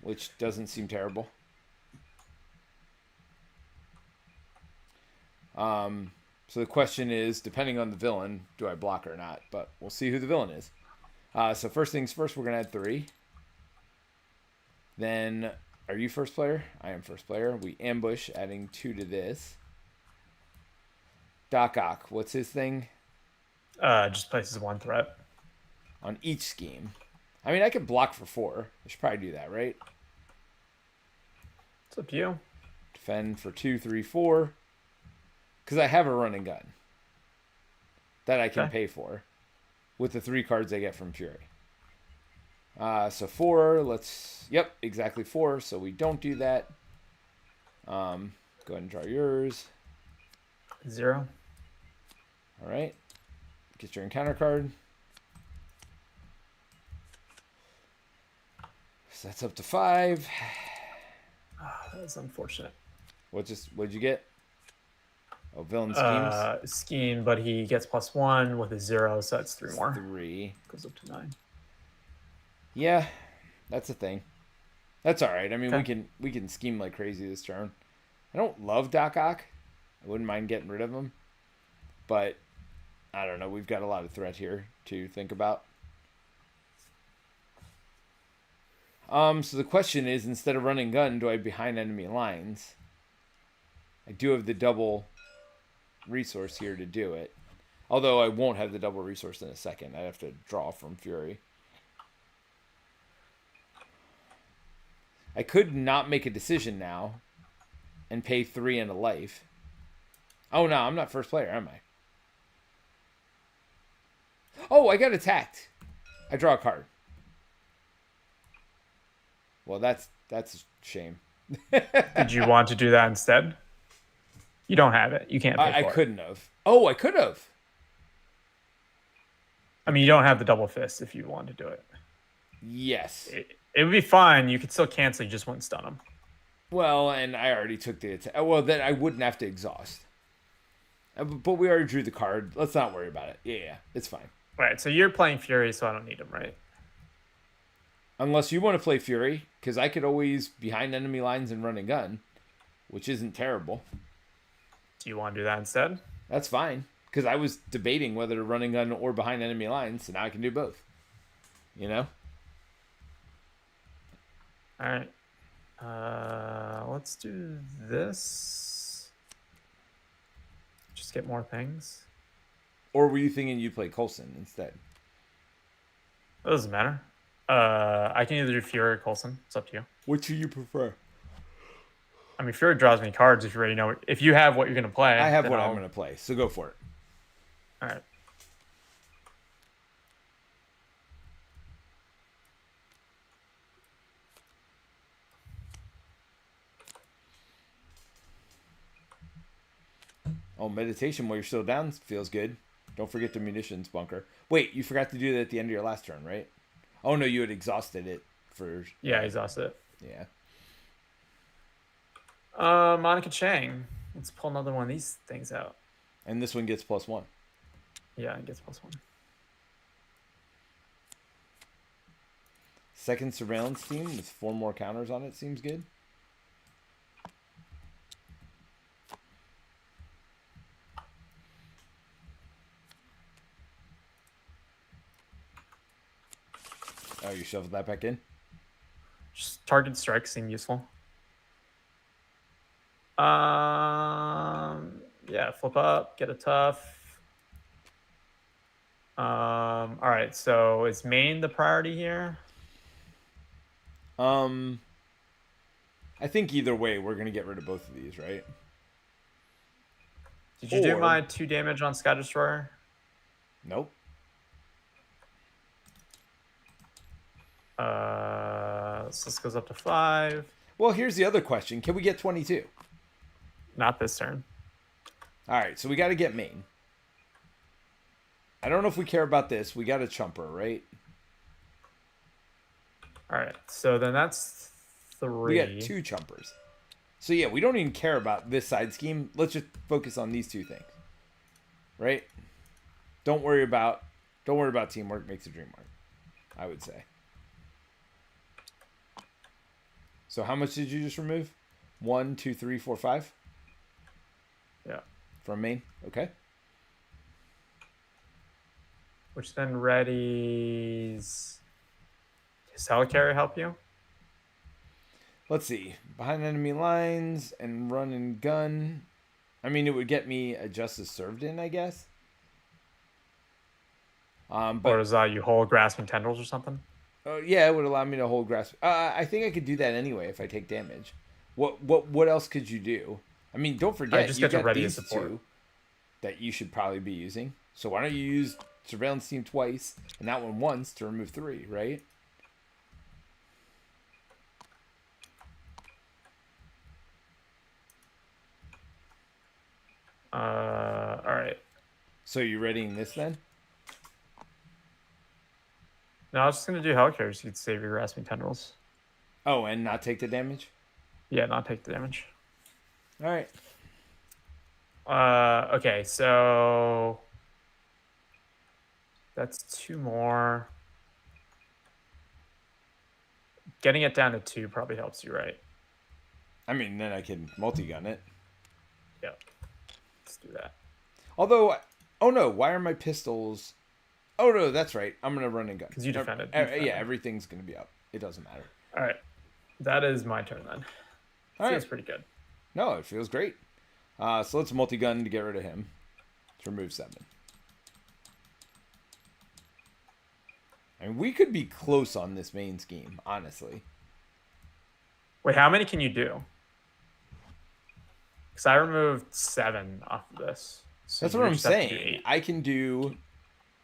Which doesn't seem terrible. So the question is, depending on the villain, do I block or not? But we'll see who the villain is. So first things first, we're going to add 3. Then, are you first player? I am first player. We ambush, adding 2 to this. Doc Ock, what's his thing? Just places 1 threat. On each scheme. I mean, I could block for 4. I should probably do that, right? It's up to you. Defend for 2, 3, 4. Because I have a Run and Gun that I can pay for with the 3 cards I get from Fury. So 4, yep, exactly 4. So we don't do that. Go ahead and draw yours. 0. All right. Get your encounter card. So that's up to 5. Oh, that's unfortunate. What'd you get? Oh, villain schemes. Scheme, but he gets +1 with a 0, so that's 3 more. 3 goes up to 9. Yeah, that's a thing. That's all right. I mean, we can scheme like crazy this turn. I don't love Doc Ock. I wouldn't mind getting rid of him, but I don't know. We've got a lot of threat here to think about. So the question is, instead of running gun, do I behind enemy lines? I do have the double resource here to do it. Although I won't have the double resource in a second. I have to draw from Fury. I could not make a decision now and pay 3 and a life. Oh, no, I'm not first player, am I? Oh, I got attacked. I draw a card. Well, that's a shame. Did you want to do that instead? You don't have it. You can't pay I for it. couldn't have. Oh, I could have. I mean, you don't have the double fist if you want to do it. Yes. It would be fine. You could still cancel. You just wouldn't stun them. Well, and I already took the attack. Well, then I wouldn't have to exhaust. But we already drew the card. Let's not worry about it. Yeah, it's fine. All right. So you're playing Fury, so I don't need him, right? Unless you want to play Fury, because I could always behind enemy lines and run a gun, which isn't terrible. Do you want to do that instead? That's fine, because I was debating whether to run a gun or behind enemy lines, so now I can do both. You know? All right. Let's do this. Just get more things. Or were you thinking you'd play Coulson instead? It doesn't matter. I can either do Fury or Coulson. It's up to you. Which do you prefer? I mean, Fury draws me cards if you already know. If you have what you're going to play. I have what I'm going to play, so go for it. All right. Oh, meditation while you're still down feels good. Don't forget the munitions bunker. Wait, you forgot to do that at the end of your last turn, right? Oh, no, you had exhausted it for... Yeah, exhausted it. Yeah. Monica Chang. Let's pull another one of these things out. And this one gets +1. Yeah, it gets +1. Second surveillance team with 4 more counters on it seems good. Oh, you shuffled that back in? Just target strikes seem useful. Yeah, flip up, get a tough. All right, so is main the priority here? I think either way, we're going to get rid of both of these, right? Did you do my 2 damage on Sky Destroyer? Nope. So this goes up to 5. Well, here's the other question. Can we get 22? Not this turn. All right, so we got to get main. I don't know if we care about this. We got a chumper, right? All right, so then that's 3. We got 2 chumpers. So yeah, we don't even care about this side scheme. Let's just focus on these 2 things. Right? Don't worry about teamwork makes the dream work, I would say. So how much did you just remove? 1, 2, 3, 4, 5? Yeah. From main? Okay. Which then readies... Does Helicarrier help you? Let's see. Behind enemy lines and run and gun. I mean, it would get me a Justice Served in, I guess. But or is that you hold Grasping Tendrils or something? Yeah, it would allow me to hold grasp. I think I could do that anyway if I take damage. What else could you do? I mean, don't forget just you get to got ready these support. 2 that you should probably be using. So why don't you use Surveillance Team twice and that one once to remove 3, right? All right. So you readying this then? No, I was just gonna do Helicarrier so you could save your Grasping Tendrils. Oh, and not take the damage? Yeah, not take the damage. All right. Okay, so that's 2 more. Getting it down to 2 probably helps you, right? I mean, then I can multi-gun it. Yeah. Let's do that. Although, oh no, why are my pistols... Oh no, that's right. I'm going to run and gun. Because you defended. Yeah, everything's going to be up. It doesn't matter. All right. That is my turn then. Feels pretty good. No, it feels great. So let's multi-gun to get rid of him. Let's remove 7. I mean, we could be close on this main scheme, honestly. Wait, how many can you do? Because I removed 7 off of this. So That's what I'm saying. I can do...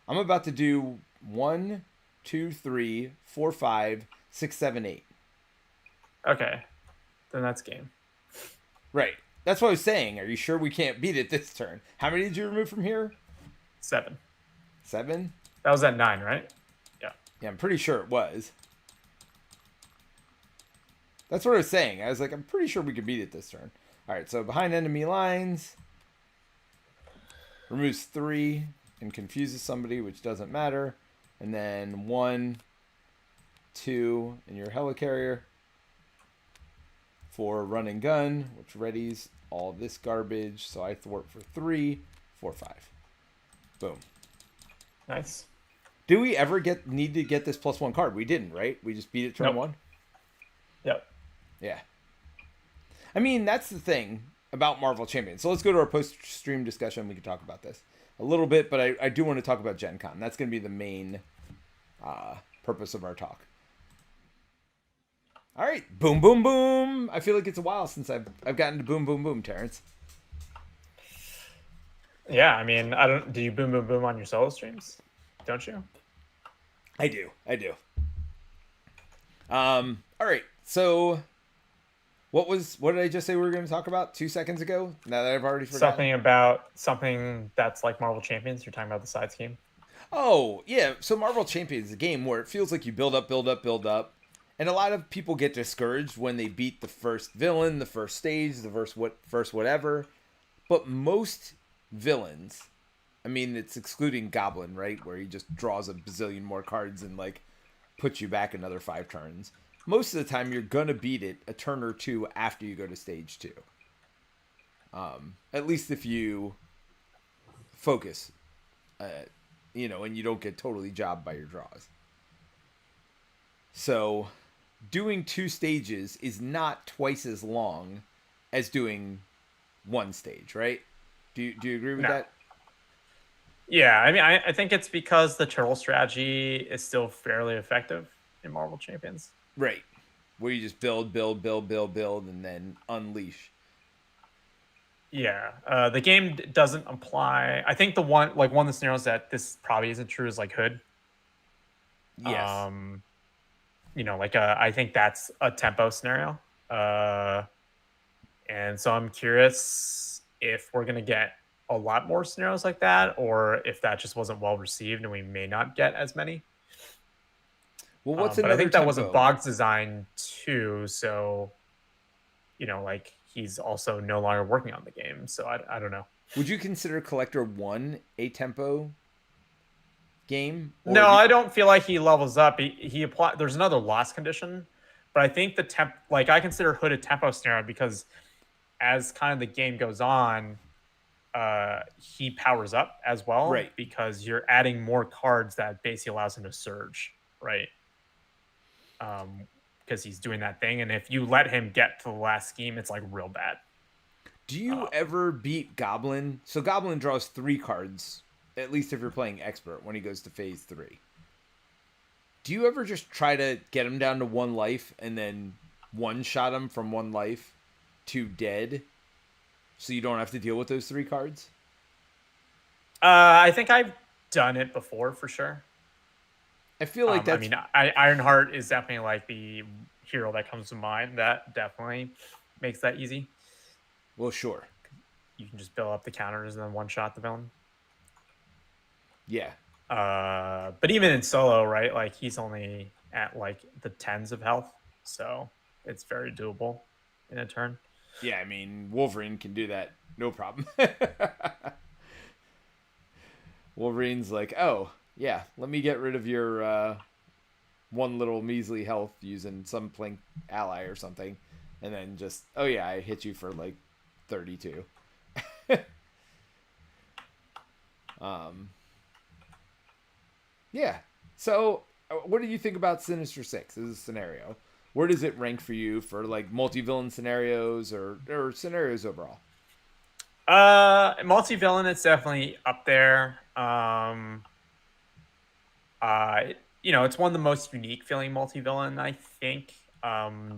I'm about to do 1, 2, 3, 4, 5, 6, 7, 8. Okay. then that's game. Right. That's what I was saying. Are you sure we can't beat it this turn? How many did you remove from here? 7. 7? That was at 9, right? Yeah. Yeah, I'm pretty sure it was. That's what I was saying. I was like, I'm pretty sure we could beat it this turn. All right, so behind enemy lines. Removes 3 and confuses somebody, which doesn't matter. And then 1, 2, and your helicarrier. 4 run and gun, which readies all this garbage. So I thwart for 3, 4, 5. Boom. Nice. Do we ever need to get this +1 card? We didn't, right? We just beat it turn 1? Yep. Yeah. I mean, that's the thing about Marvel Champions. So let's go to our post-stream discussion. We can talk about this a little bit, but I do want to talk about GenCon. That's going to be the main purpose of our talk. All right. Boom, boom, boom. I feel like it's a while since I've gotten to boom, boom, boom, Terence. Yeah, I mean, do you boom, boom, boom on your solo streams? Don't you? I do. All right. So what did I just say we were going to talk about 2 seconds ago? Now that I've already forgotten. Something that's like Marvel Champions. You're talking about the side scheme. Oh, yeah. So Marvel Champions is a game where it feels like you build up. And a lot of people get discouraged when they beat the first villain, the first stage, the first whatever. But most villains, I mean, it's excluding Goblin, right? Where he just draws a bazillion more cards and, like, puts you back another 5 turns. Most of the time, you're going to beat it a turn or 2 after you go to stage 2. At least if you focus, and you don't get totally jobbed by your draws. So doing 2 stages is not twice as long as doing 1 stage, right? Do you agree with that? Yeah, I mean, I think it's because the turtle strategy is still fairly effective in Marvel Champions. Right. Where you just build, and then unleash. Yeah. The game doesn't apply. I think one of the scenarios that this probably isn't true is like Hood. Yes. I think that's a tempo scenario. And so I'm curious if we're going to get a lot more scenarios like that, or if that just wasn't well received and we may not get as many. Well, what's but another I think tempo? that was a box design too, so he's also no longer working on the game, so I don't know. Would you consider Collector 1 a tempo game? No, I don't feel like he levels up. He apply. There's another loss condition, but I think I consider Hood a tempo scenario because as kind of the game goes on, he powers up as well, right? Because you're adding more cards that basically allows him to surge, right? Because he's doing that thing, and if you let him get to the last scheme, it's like real bad. Do you ever beat Goblin? So Goblin draws 3 cards, at least if you're playing Expert, when he goes to phase 3. Do you ever just try to get him down to 1 life and then one-shot him from 1 life to dead so you don't have to deal with those 3 cards? I think I've done it before for sure. I feel like that's... I mean, Ironheart is definitely like the hero that comes to mind. That definitely makes that easy. Well, sure. You can just build up the counters and then one-shot the villain. Yeah. But even in solo, right? Like, he's only at like the 10s of health, so it's very doable in a turn. Yeah, I mean, Wolverine can do that, no problem. Wolverine's like, oh, yeah, let me get rid of your 1 little measly health using some Plink ally or something, and then just, oh yeah, I hit you for like 32. Yeah. So, what do you think about Sinister Six as a scenario? Where does it rank for you for like multi-villain scenarios or scenarios overall? Multi-villain, it's definitely up there. It's one of the most unique feeling multi-villain, I think,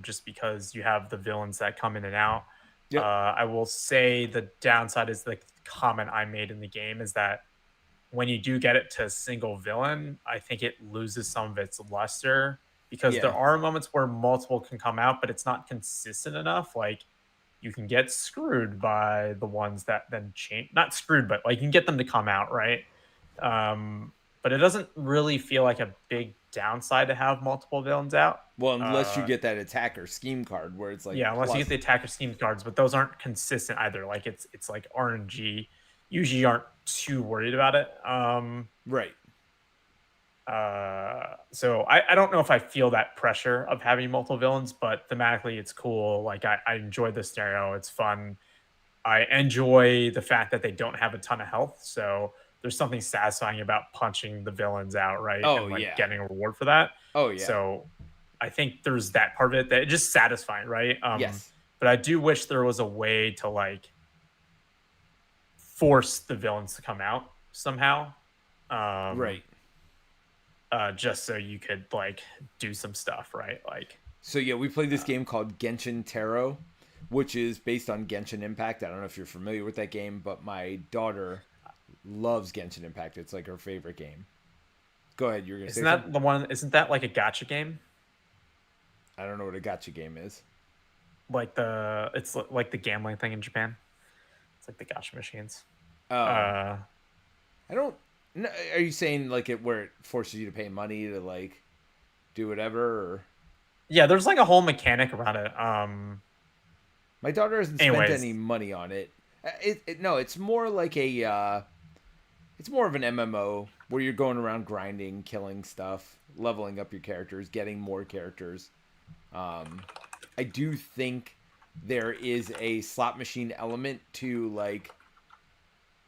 just because you have the villains that come in and out. Yep. I will say the downside is the comment I made in the game is that when you do get it to a single villain, I think it loses some of its luster because there Yeah. are moments where multiple can come out, but it's not consistent enough. Like you can get screwed by the ones that then change. Not screwed, but like you can get them to come out, right? But it doesn't really feel like a big downside to have multiple villains out. Well, unless you Uh, get that attacker scheme card where it's like yeah, unless you get plus. the attacker scheme cards, but those aren't consistent either. Like it's like RNG. Usually aren't too worried about it. Right. So I don't know if I feel that pressure of having multiple villains, but thematically it's cool. Like I enjoy the scenario. It's fun. I enjoy the fact that they don't have a ton of health. So there's something satisfying about punching the villains out, right? Oh And like yeah. getting a reward for that. Oh yeah. So I think there's that part of it that it's just satisfying, right? Yes. But I do wish there was a way to like force the villains to come out somehow. Um, Right. just so you could like do some stuff, right? Like, So yeah, we played this game called Genshin Taro, which is based on Genshin Impact. I don't know if you're familiar with that game, but my daughter loves Genshin Impact. It's like her favorite game. Go ahead, you're gonna say isn't something? that the one? Isn't that like a gotcha game? I don't know what a gacha game is. Like it's like the gambling thing in Japan. It's like the gotcha machines. Oh, Uh, I don't. No, are you saying like it where it forces you to pay money to like do whatever? Or yeah, there's like a whole mechanic around it. my daughter hasn't spent Anyways, any money on it. No, it's more like a. It's more of an MMO where you're going around grinding, killing stuff, leveling up your characters, getting more characters. I do think there is a slot machine element to like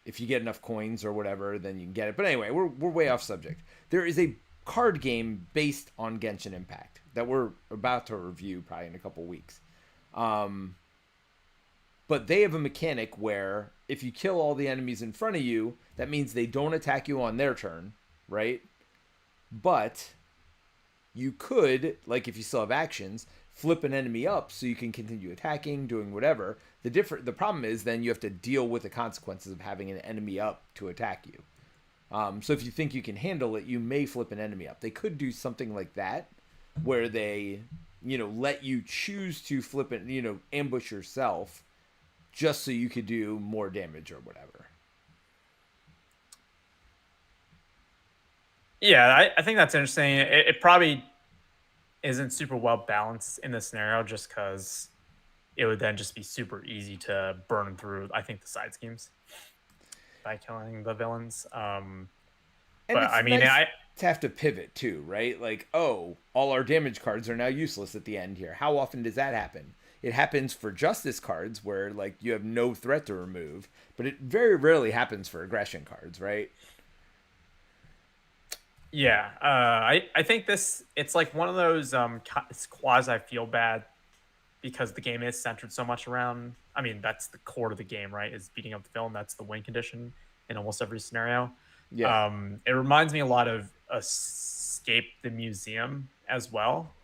if you get enough coins or whatever, then you can get it. But anyway, we're way off subject. There is a card game based on Genshin Impact that we're about to review probably in a couple weeks. Um, but they have a mechanic where if you kill all the enemies in front of you, that means they don't attack you on their turn, right? But you could, like if you still have actions, flip an enemy up so you can continue attacking, doing whatever. The problem is then you have to deal with the consequences of having an enemy up to attack you. So if you think you can handle it, you may flip an enemy up. They could do something like that, where they, let you choose to flip it, ambush yourself, just so you could do more damage or whatever. yeah, I think that's interesting. It probably isn't super well balanced in this scenario, just because it would then just be super easy to burn through. I think the side schemes by killing the villains. And But it's I mean, nice to have to pivot too, right? Like, oh, all our damage cards are now useless at the end here. How often does that happen? It happens for justice cards where like you have no threat to remove, but it very rarely happens for aggression cards, right? yeah, I think it's like one of those it's quasi feel bad because the game is centered so much around. I mean, that's the core of the game, right? Is beating up the villain. That's the win condition in almost every scenario. Yeah. It reminds me a lot of Escape the Museum as well,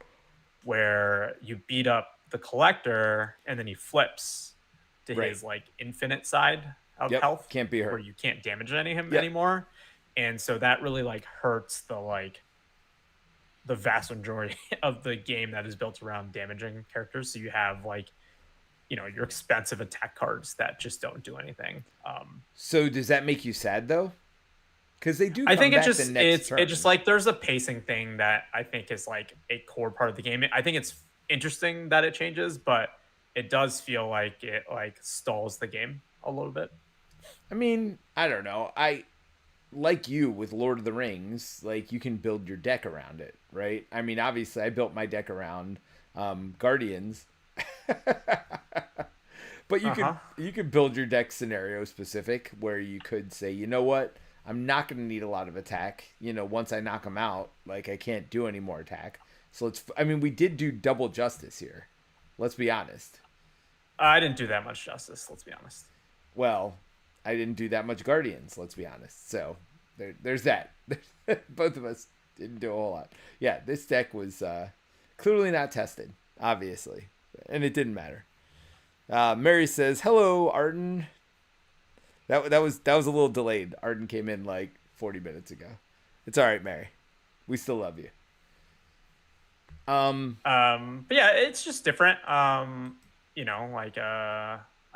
where you beat up the collector and then he flips to Right. his like infinite side of Yep. health, Can't be where hurt. you can't damage him Yep. anymore, and so that really like hurts the vast majority of the game that is built around damaging characters. So you have like your expensive attack cards that just don't do anything. So does that make you sad though? Because they do I come think back the next turn. it just like there's a pacing thing that I think is like a core part of the game. I think it's interesting that it changes, but it does feel like it like stalls the game a little bit. I mean, I don't know. I like you with Lord of the Rings, like you can build your deck around it, right? I mean, obviously I built my deck around Guardians. But you could build your deck scenario specific where you could say, you know what? I'm not going to need a lot of attack. Once I knock them out, like I can't do any more attack. So we did do double justice here. Let's be honest. I didn't do that much justice. Let's be honest. Well, I didn't do that much Guardians. Let's be honest. So there's that. Both of us didn't do a whole lot. Yeah, this deck was clearly not tested, obviously, and it didn't matter. Mary says, "Hello, Arden." That was a little delayed. Arden came in like 40 minutes ago. It's all right, Mary. We still love you. But yeah, it's just different. I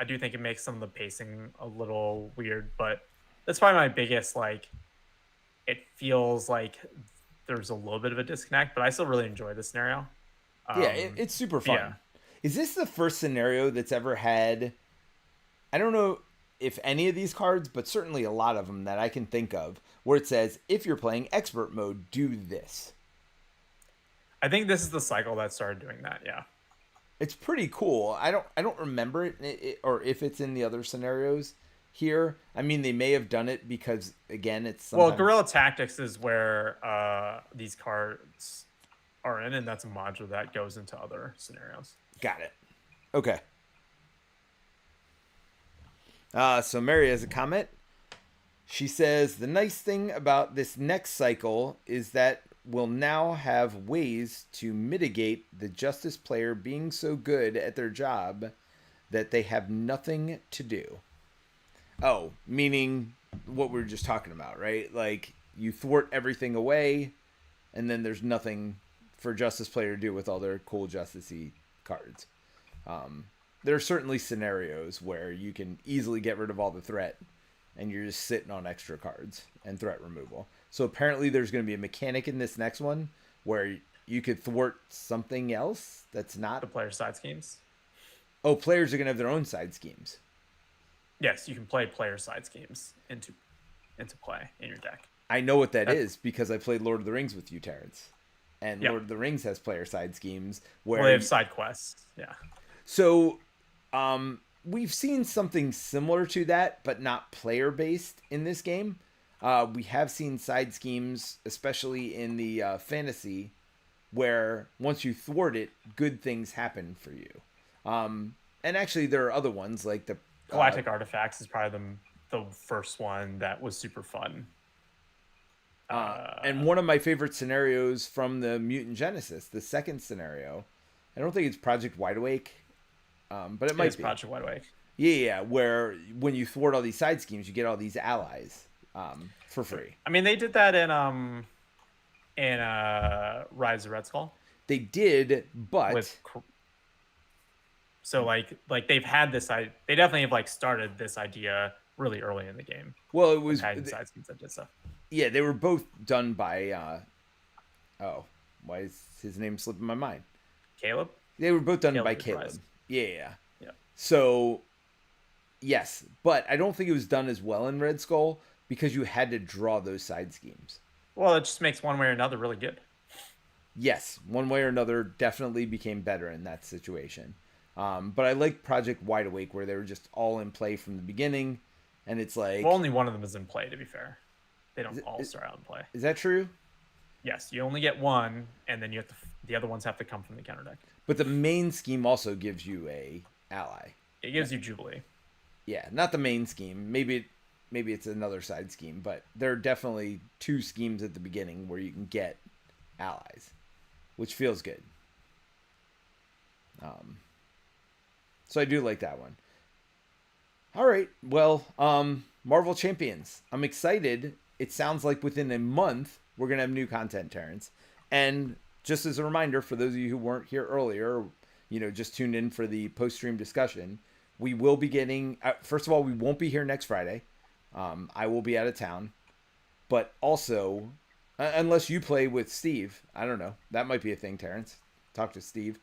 do think it makes some of the pacing a little weird, but that's probably my biggest like. It feels like there's a little bit of a disconnect, but I still really enjoy the scenario. Yeah, Um, it's super yeah, fun. Is this the first scenario that's ever had? I don't know if any of these cards, but certainly a lot of them that I can think of, where it says if you're playing expert mode, do this. I think this is the cycle that started doing that. Yeah. It's pretty cool. I don't remember or if it's in the other scenarios here. I mean, they may have done it because again, it's Well, sometimes. Guerrilla Tactics is where these cards are in, and that's a module that goes into other scenarios. Got it. Okay. So Mary has a comment. She says the nice thing about this next cycle is that we'll now have ways to mitigate the justice player being so good at their job that they have nothing to do. Oh, meaning what we were just talking about, right? Like you thwart everything away, and then there's nothing for justice player to do with all their cool justicey cards. There are certainly scenarios where you can easily get rid of all the threat and you're just sitting on extra cards and threat removal. So apparently there's going to be a mechanic in this next one where you could thwart something else that's not. The player side schemes. Oh, players are going to have their own side schemes. Yes, you can play player side schemes into play in your deck. I know what that is because I played Lord of the Rings with you, Terence. And Yep. Lord of the Rings has player side schemes where Well, they have side quests. Yeah. So, we've seen something similar to that, but not player based in this game. We have seen side schemes, especially in the fantasy, where once you thwart it, good things happen for you. And actually, there are other ones like the Galactic Artifacts is probably the first one that was super fun. and one of my favorite scenarios from the Mutant Genesis, the second scenario. I don't think it's Project Wide Awake, but it might be Project Wide Awake. Yeah, where when you thwart all these side schemes, you get all these allies for free. I mean, they did that in Rise of Red Skull. They did, but so like they've had this. They definitely have like started this idea really early in the game. well, it was Had side schemes that did stuff. yeah, they were both done by. Why is his name slipping my mind? Caleb. They were both done by Caleb Caleb. Rise. Yeah. Yeah. So, yes, but I don't think it was done as well in Red Skull because you had to draw those side schemes. Well, it just makes one way or another really good. Yes, one way or another, definitely became better in that situation. But I like Project Wide Awake where they were just all in play from the beginning, and it's like Well, only one of them is in play. To be fair, they don't all start out in play. Is that true? Yes, you only get one, and then you have to. The other ones have to come from the counter deck. But the main scheme also gives you a ally. It gives you Jubilee. Yeah, not the main scheme. Maybe it's another side scheme, but there are definitely two schemes at the beginning where you can get allies, which feels good. So I do like that one. All right, well, Marvel Champions. I'm excited. It sounds like within a month we're gonna have new content, Terrence. And just as a reminder for those of you who weren't here earlier, just tuned in for the post-stream discussion, we will be getting. First of all, we won't be here next Friday. I will be out of town, but also, unless you play with Steve, I don't know. That might be a thing, Terrence. Talk to Steve,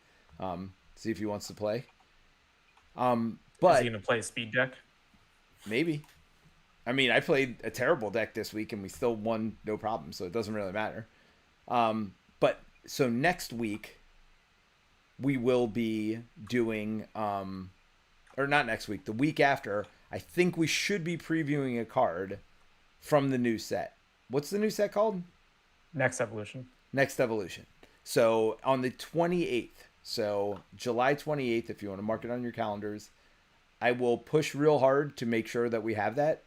see if he wants to play. But Is he gonna play a speed deck? Maybe. I mean, I played a terrible deck this week and we still won no problem, so it doesn't really matter. But so next week we will be doing, or not next week, the week after. I think we should be previewing a card from the new set. What's the new set called? Next Evolution. Next Evolution. So on the 28th, so July 28th, if you want to mark it on your calendars, I will push real hard to make sure that we have that.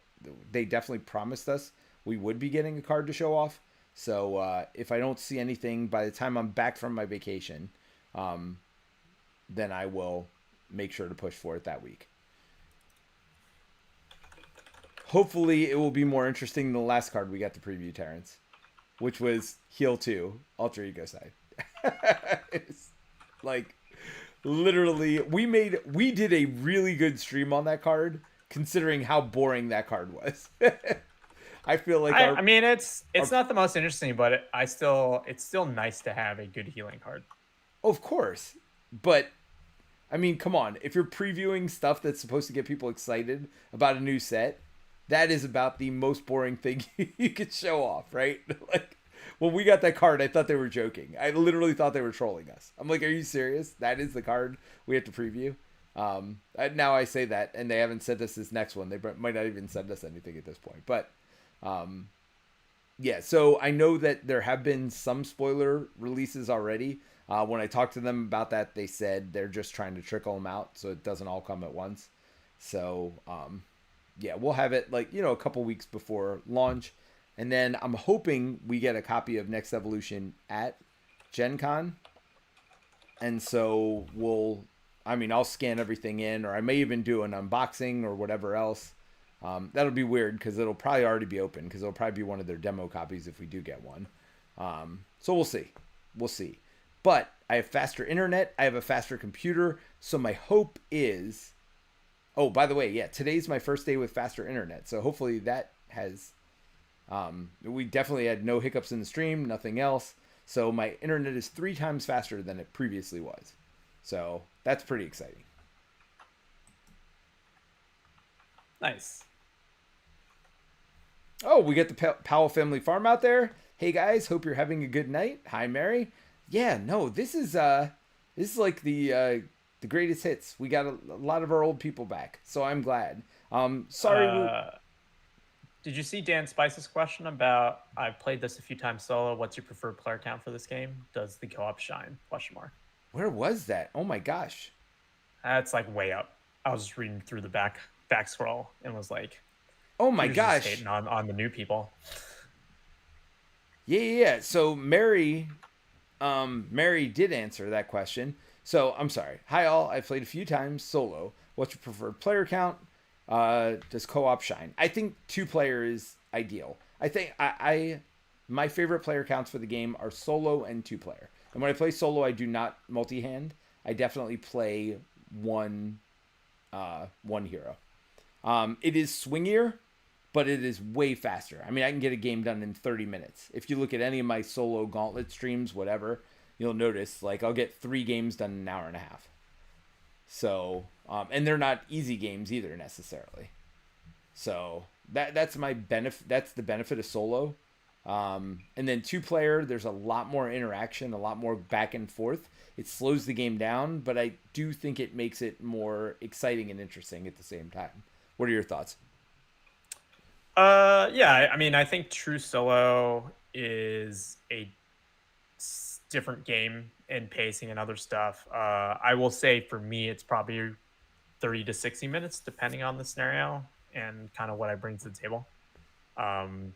They definitely promised us we would be getting a card to show off. So if I don't see anything by the time I'm back from my vacation, then I will make sure to push for it that week. Hopefully it will be more interesting than the last card we got to preview, Terrence, which was Heal 2, Alter Ego Side. It's like literally, we did a really good stream on that card, considering how boring that card was. I feel like I mean, our it's not the most interesting, but it's still nice to have a good healing card. of course, but I mean, come on. If you're previewing stuff that's supposed to get people excited about a new set, that is about the most boring thing you could show off, right? Like, when we got that card, I thought they were joking. I literally thought they were trolling us. I'm like, are you serious? That is the card we have to preview? Now I say that, and they haven't sent us this next one. They might not even send us anything at this point. But, yeah, so I know that there have been some spoiler releases already. When I talked to them about that, they said they're just trying to trickle them out so it doesn't all come at once. So, yeah, we'll have it like, a couple weeks before launch. And then I'm hoping we get a copy of Next Evolution at GenCon. And so I'll scan everything in, or I may even do an unboxing or whatever else. That'll be weird because it'll probably already be open because it'll probably be one of their demo copies if we do get one. So we'll see. We'll see. But I have faster internet. I have a faster computer. So my hope is... Oh, by the way, yeah, today's my first day with faster internet. So hopefully that has... we definitely had no hiccups in the stream, nothing else. So my internet is 3 times faster than it previously was. So that's pretty exciting. Nice. Oh, we get the Powell family farm out there. Hey guys, hope you're having a good night. Hi, Mary. Yeah, no, this is like the greatest hits. We got a lot of our old people back, so I'm glad. Sorry. Did you see Dan Spice's question about I've played this a few times solo? What's your preferred player count for this game? Does the co-op shine? Question mark. Where was that? Oh my gosh. That's like way up. I was just reading through the back scroll and was like, oh my just gosh, hating on the new people. Yeah. So Mary did answer that question. So I'm sorry. Hi all. I played a few times solo. What's your preferred player count? Does co-op shine? I think 2-player is ideal. I think my favorite player counts for the game are solo and 2-player. And when I play solo, I do not multi-hand. I definitely play one hero. It is swingier, but it is way faster. I mean, I can get a game done in 30 minutes. If you look at any of my solo gauntlet streams, whatever, you'll notice like I'll get 3 games done in an hour and a half. So, and they're not easy games either necessarily. So that's my benefit. That's the benefit of solo. And then 2-player, there's a lot more interaction, a lot more back and forth. It slows the game down, but I do think it makes it more exciting and interesting at the same time. What are your thoughts? Yeah, I mean, I think true solo is a different game in pacing and other stuff. I will say for me, it's probably 30 to 60 minutes, depending on the scenario and kind of what I bring to the table.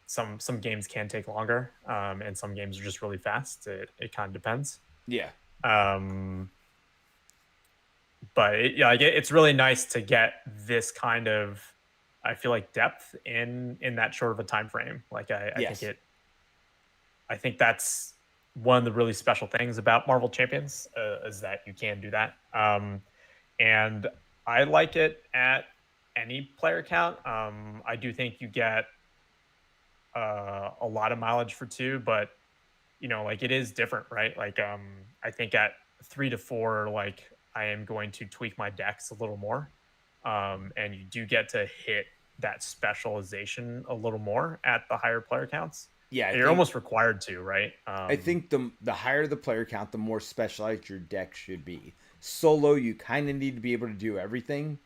Some games can take longer, and some games are just really fast. It kind of depends. Yeah. But it's really nice to get this kind of, I feel like, depth in that short of a time frame. Like I think that's one of the really special things about Marvel Champions, is that you can do that. And I like it at any player count. I do think you get a lot of mileage for 2, but like it is different, right? Like I think at 3 to 4, like I am going to tweak my decks a little more, and you do get to hit that specialization a little more at the higher player counts. Yeah, you're almost required to, right? I think the higher the player count, the more specialized your deck should be. Solo, you kind of need to be able to do everything.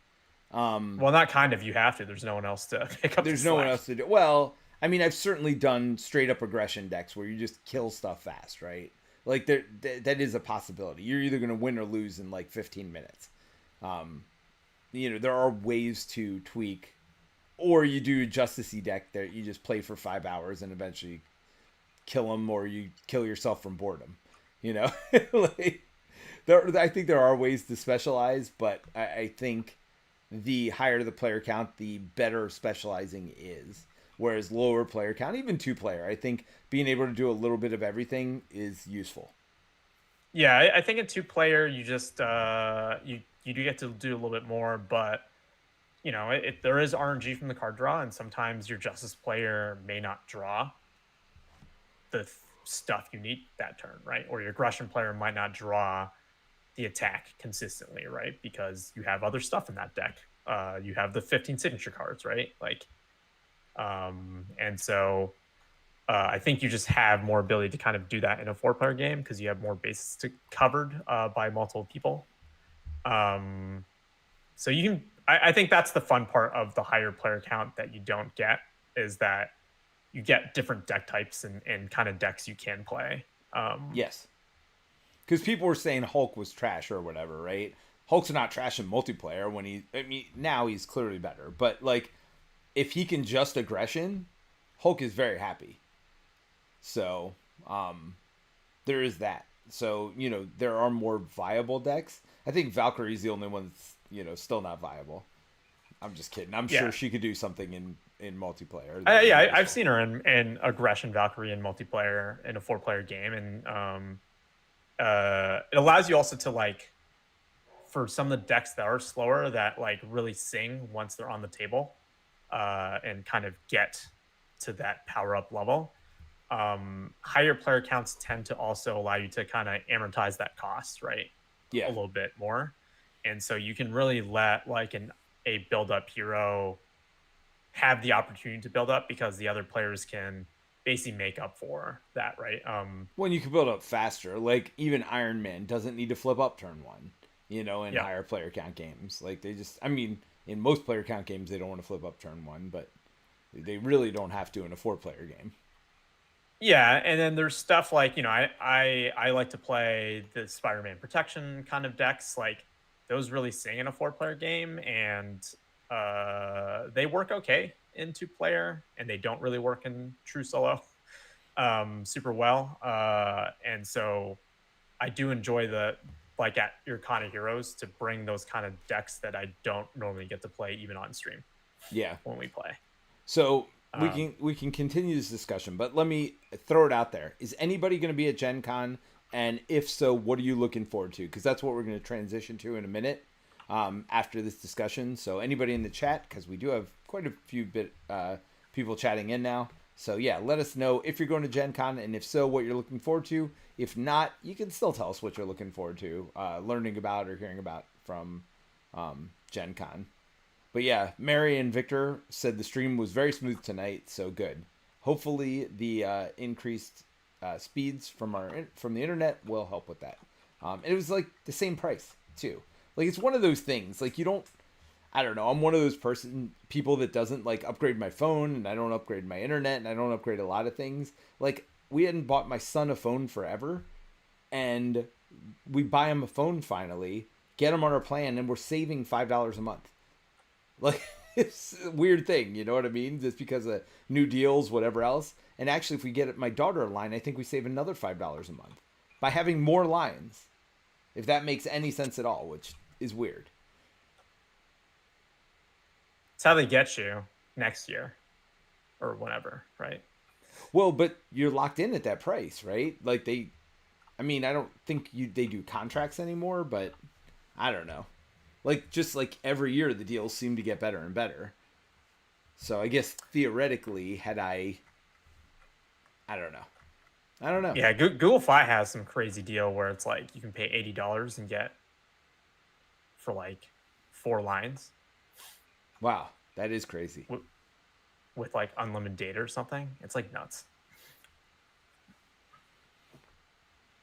Well, not kind of. You have to. There's no one else to pick up. There's no one else to do. Well, I mean, I've certainly done straight up aggression decks where you just kill stuff fast, right? Like that is a possibility. You're either going to win or lose in like 15 minutes. There are ways to tweak. Or you do a Justice-y deck that you just play for 5 hours and eventually kill them, or you kill yourself from boredom. Like, I think there are ways to specialize, but I think the higher the player count, the better specializing is. Whereas lower player count, even 2-player, I think being able to do a little bit of everything is useful. Yeah, I think in 2-player you just you do get to do a little bit more, but there is RNG from the card draw, and sometimes your Justice player may not draw stuff you need that turn, right? Or your Aggression player might not draw the attack consistently, right? Because you have other stuff in that deck. You have the 15 signature cards, right? Like, and so I think you just have more ability to kind of do that in a 4-player game because you have more bases covered by multiple people. So you can. I think that's the fun part of the higher player count that you don't get is that you get different deck types and kind of decks you can play. Yes. Because people were saying Hulk was trash or whatever, right? Hulk's not trash in multiplayer when I mean, now he's clearly better. But, like, if he can just aggression, Hulk is very happy. So, there is that. So, there are more viable decks. I think Valkyrie's the only one that's, still not viable. I'm just kidding. I'm sure she could do something in multiplayer. I've seen her in aggression Valkyrie in multiplayer in a 4-player game, and it allows you also to like for some of the decks that are slower that like really sing once they're on the table, and kind of get to that power up level. Higher player counts tend to also allow you to kind of amortize that cost, right? Yeah. A little bit more, and so you can really let like a build up hero have the opportunity to build up because the other players can basically make up for that, right? When you can build up faster, like even Iron Man doesn't need to flip up turn one, in higher player count games. Like they just, I mean, in most player count games, they don't want to flip up turn one, but they really don't have to in a 4-player game. Yeah, and then there's stuff like I like to play the Spider-Man protection kind of decks. Like those really sing in a 4-player game, and they work okay in 2-player, and they don't really work in true solo super well. And so I do enjoy the like at your kind of heroes to bring those kind of decks that I don't normally get to play even on stream. Yeah, when we play. So we can continue this discussion, but let me throw it out there. Is anybody going to be at Gen Con? And if so, what are you looking forward to? Because that's what we're going to transition to in a minute after this discussion. So anybody in the chat, because we do have quite a few people chatting in now. So yeah, let us know if you're going to Gen Con, and if so, what you're looking forward to. If not, you can still tell us what you're looking forward to, learning about or hearing about from Gen Con. But yeah, Mary and Victor said the stream was very smooth tonight, so good. Hopefully, the increased speeds from the internet will help with that. And it was like the same price too. Like it's one of those things. Like you don't. I don't know. I'm one of those people that doesn't like upgrade my phone, and I don't upgrade my internet, and I don't upgrade a lot of things. Like we hadn't bought my son a phone forever, and we buy him a phone finally, get him on our plan, and we're saving $5 a month. Like it's a weird thing, you know what I mean? Just because of new deals, whatever else. And actually, if we get my daughter a line, I think we save another $5 a month by having more lines. If that makes any sense at all, which is weird. It's how they get you next year or whenever, right? Well, but you're locked in at that price, right? Like I don't think they do contracts anymore, but I don't know. Like, just like every year, the deals seem to get better and better. So I guess theoretically, I don't know. Yeah, Google Fi has some crazy deal where it's like you can pay $80 and get for like 4 lines. Wow, that is crazy. With like unlimited data or something. It's like nuts.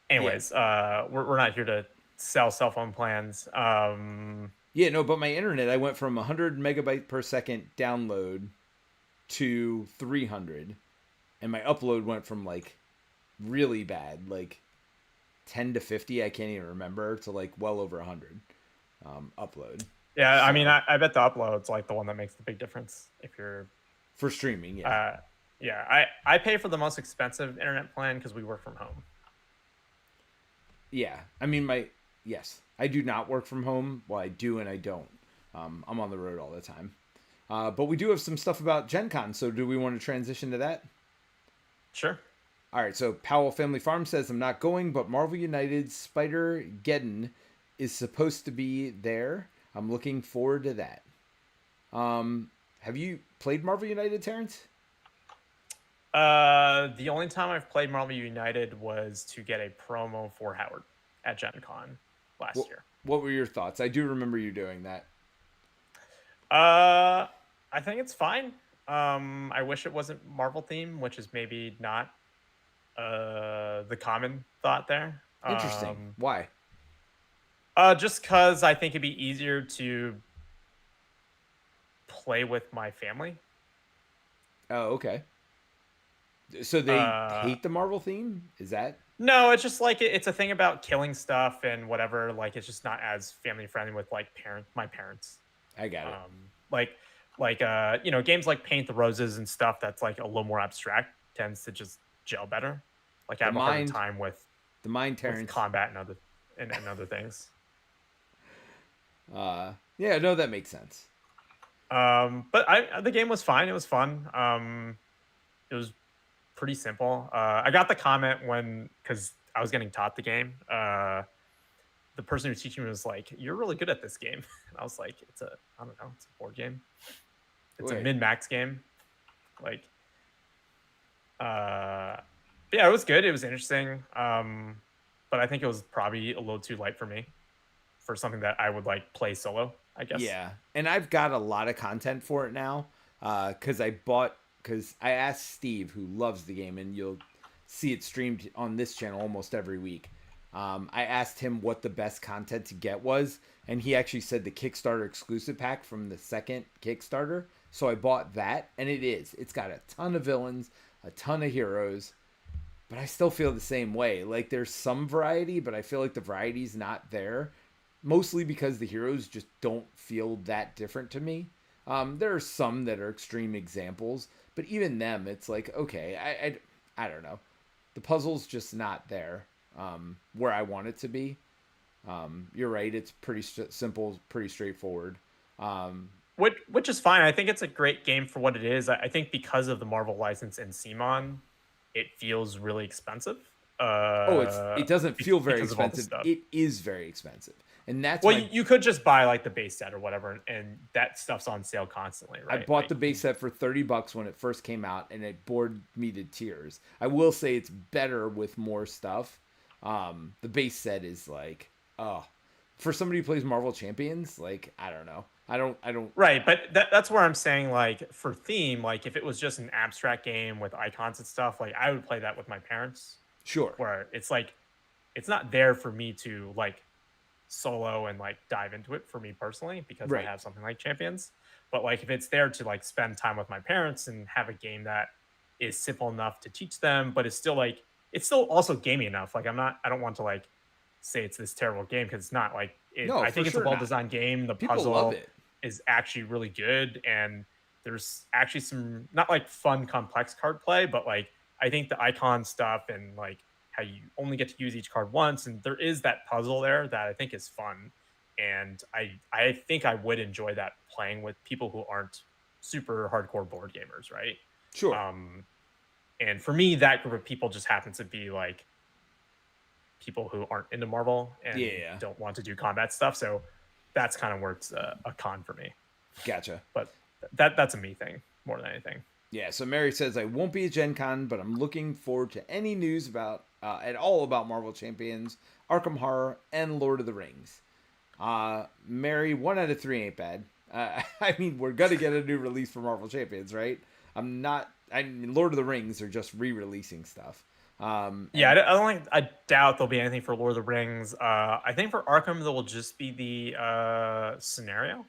Anyways, we're not here to sell cell phone plans. Yeah, no, but my internet, I went from 100 megabyte per second download to 300, and my upload went from like really bad, like 10 to 50, I can't even remember, to like well over 100 upload. Yeah, so, I mean, I bet the upload's like the one that makes the big difference if you're for streaming. Yeah, I pay for the most expensive internet plan because we work from home. Yeah, I mean, yes, I do not work from home. Well, I do and I don't. I'm on the road all the time. But we do have some stuff about Gen Con, so do we want to transition to that? Sure. All right, so Powell Family Farm says I'm not going, but Marvel United Spider Geddon is supposed to be there. I'm looking forward to that. Have you played Marvel United, Terrence? The only time I've played Marvel United was to get a promo for Howard at GenCon last year. What were your thoughts? I do remember you doing that. I think it's fine. I wish it wasn't Marvel theme, which is maybe not the common thought there. Interesting. Why? Just because I think it'd be easier to play with my family. Oh, okay. So they hate the Marvel theme? Is that? No, it's just like it's a thing about killing stuff and whatever. Like it's just not as family friendly with like my parents. I got it. Games like Paint the Roses and stuff that's like a little more abstract tends to just gel better. Like I have a harder time with the mind, Terrence, with combat and other things. Yeah, no, that makes sense. But the game was fine. It was fun. It was pretty simple. I got the comment because I was getting taught the game. The person who was teaching me was like, "You're really good at this game," and I was like, "It's a board game. It's a min-max game." Like, yeah, it was good. It was interesting. But I think it was probably a little too light for me for something that I would like play solo, I guess. Yeah, and I've got a lot of content for it now because I asked Steve, who loves the game, and you'll see it streamed on this channel almost every week. I asked him what the best content to get was, and he actually said the Kickstarter exclusive pack from the second Kickstarter. So I bought that, and it's got a ton of villains, a ton of heroes, but I still feel the same way. Like there's some variety, but I feel like the variety's not there, mostly because the heroes just don't feel that different to me. There are some that are extreme examples, but even them, it's like, okay, I don't know. The puzzle's just not there where I want it to be. You're right. It's pretty simple, pretty straightforward. Which is fine. I think it's a great game for what it is. I think because of the Marvel license and CMON, it feels really expensive. It doesn't feel very expensive. It is very expensive. And that's you could just buy like the base set or whatever, and that stuff's on sale constantly, right? I bought the base set for $30 when it first came out, and it bored me to tears. I will say it's better with more stuff. The base set is like, for somebody who plays Marvel Champions, like I don't know, I don't. Right, but that's where I'm saying like for theme, like if it was just an abstract game with icons and stuff, like I would play that with my parents. Sure. Where it's like, it's not there for me to like solo and like dive into it for me personally because I have something like Champions. But like if it's there to like spend time with my parents and have a game that is simple enough to teach them, but it's still also gamey enough. Like I don't want to like say it's this terrible game because it's not. Like I think it's a well-designed game. The puzzle is actually really good, and there's actually some not like fun complex card play, but like I think the icon stuff and like how you only get to use each card once, and there is that puzzle there that I think is fun, and I think I would enjoy that playing with people who aren't super hardcore board gamers, right? Sure. And for me, that group of people just happens to be like people who aren't into Marvel and don't want to do combat stuff, so that's kind of where it's a con for me. Gotcha. But that's a me thing more than anything. Yeah, so Mary says, I won't be at Gen Con, but I'm looking forward to any news about at all about Marvel Champions, Arkham Horror, and Lord of the Rings. Mary, 1 out of 3 ain't bad. I mean, we're going to get a new release for Marvel Champions, right? Lord of the Rings are just re-releasing stuff. I doubt there'll be anything for Lord of the Rings. I think for Arkham, there will just be the scenario.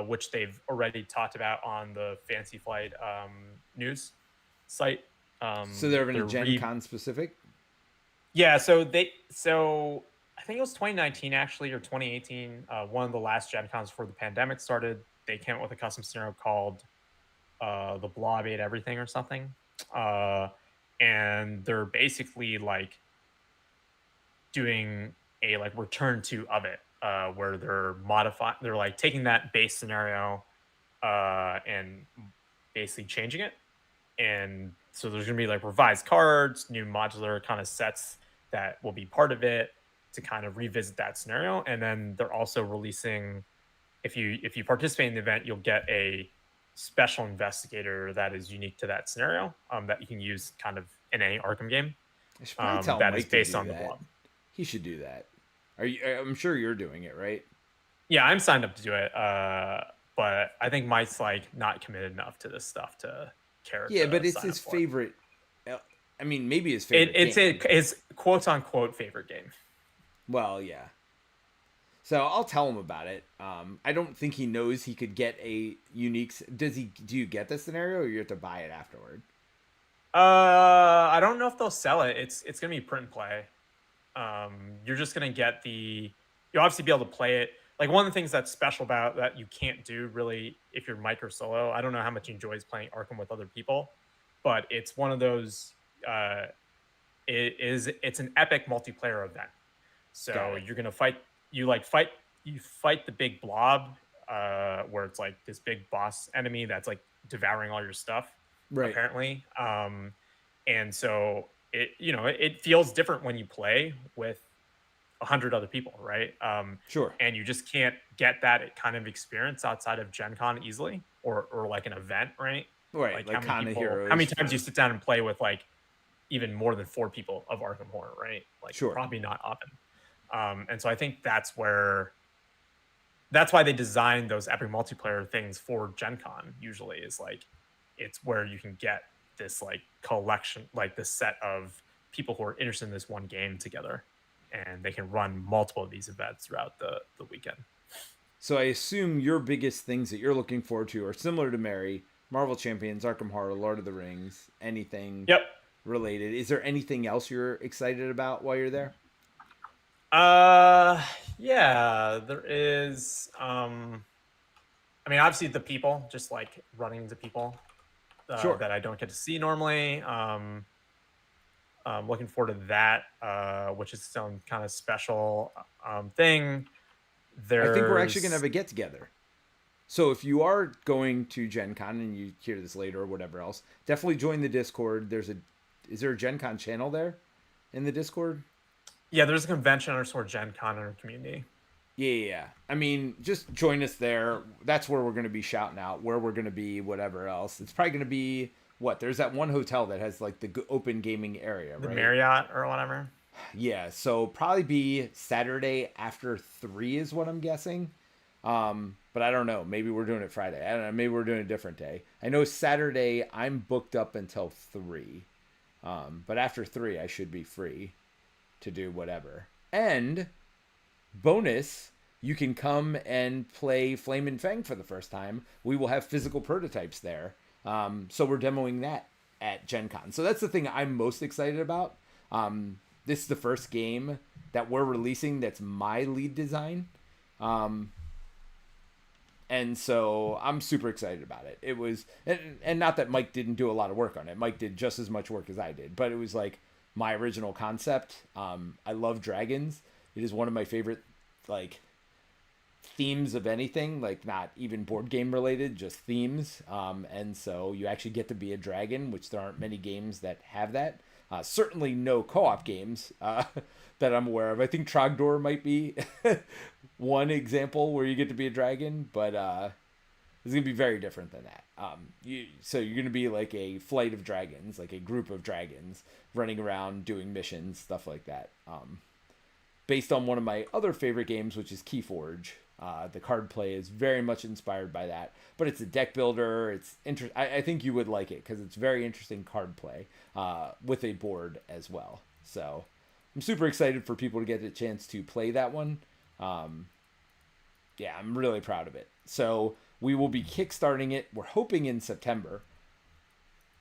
Which they've already talked about on the Fantasy Flight news site. So they're in a Gen Con specific? Yeah, so I think it was 2019 actually, or 2018, one of the last Gen Cons before the pandemic started. They came up with a custom scenario called The Blob Ate Everything or something. And they're basically like doing a like return to of it. Where they're like taking that base scenario and basically changing it. And so there's going to be like revised cards, new modular kind of sets that will be part of it to kind of revisit that scenario. And then they're also releasing, if you participate in the event, you'll get a special investigator that is unique to that scenario, that you can use kind of in any Arkham game, I should probably tell that is Mike to based do on the that. blob. He should do that. Are you? I'm sure you're doing it, right? Yeah, I'm signed up to do it, but I think Mike's like not committed enough to this stuff to care Yeah, to but it's sign his up for it. favorite. I mean, maybe his It favorite it's game. his quote unquote favorite game. Well, yeah. So I'll tell him about it. I don't think he knows he could get a unique. Does he? Do you get the scenario, or you have to buy it afterward? I don't know if they'll sell it. It's gonna be print and play. You're just gonna get you'll obviously be able to play it. Like one of the things that's special about that you can't do really if you're Mike or solo. I don't know how much he enjoys playing Arkham with other people, but it's one of those. It's an epic multiplayer event. So you're gonna fight. You fight the big blob, where it's like this big boss enemy that's like devouring all your stuff, Right. apparently. And so it feels different when you play with 100 other people, right? Sure. And you just can't get that kind of experience outside of Gen Con easily, or like an event, right? Right. Like Like Con of Heroes. how many times you sit down and play with like even more than 4 people of Arkham Horror, right? Like Sure. probably not often. And so I think that's why they designed those epic multiplayer things for Gen Con. Usually is like it's where you can get this like collection, like this set of people who are interested in this one game together, and they can run multiple of these events throughout the weekend. So I assume your biggest things that you're looking forward to are similar to Mary, Marvel Champions, Arkham Horror, Lord of the Rings, anything Yep. related. Is there anything else you're excited about while you're there? Yeah, there is. I mean, obviously the people, just like running into people Sure. that I don't get to see normally. Looking forward to that, which is some kind of special thing. I think we're actually going to There's have a get together. So if you are going to Gen Con and you hear this later or whatever else, definitely join the Discord. Is there a Gen Con channel there in the Discord? Yeah, there's a convention _ Gen Con in our community. Yeah. I mean, just join us there. That's where we're going to be shouting out, where we're going to be, whatever else. It's probably going to be what? There's that one hotel that has like the open gaming area, The right? Marriott or whatever. Yeah, so probably be Saturday after 3 is what I'm guessing. But I don't know. Maybe we're doing it Friday. I don't know. Maybe we're doing a different day. I know Saturday I'm booked up until 3. But after 3 I should be free to do whatever. And bonus, you can come and play Flame and Fang for the first time. We will have physical prototypes there. So we're demoing that at Gen Con. So that's the thing I'm most excited about. This is the first game that we're releasing that's my lead design. And so I'm super excited about it. It was, and not that Mike didn't do a lot of work on it. Mike did just as much work as I did, but it was like my original concept. I love dragons. It is one of my favorite, like, themes of anything, like not even board game related, just themes. And so you actually get to be a dragon, which there aren't many games that have that. Certainly no co-op games that I'm aware of. I think Trogdor might be one example where you get to be a dragon, but it's gonna be very different than that. So you're gonna be like a flight of dragons, like a group of dragons running around doing missions, stuff like that. Based on one of my other favorite games, which is Keyforge. The card play is very much inspired by that, but it's a deck builder. It's I think you would like it because it's very interesting card play with a board as well. So I'm super excited for people to get a chance to play that one. Yeah, I'm really proud of it. So we will be kickstarting it. We're hoping in September.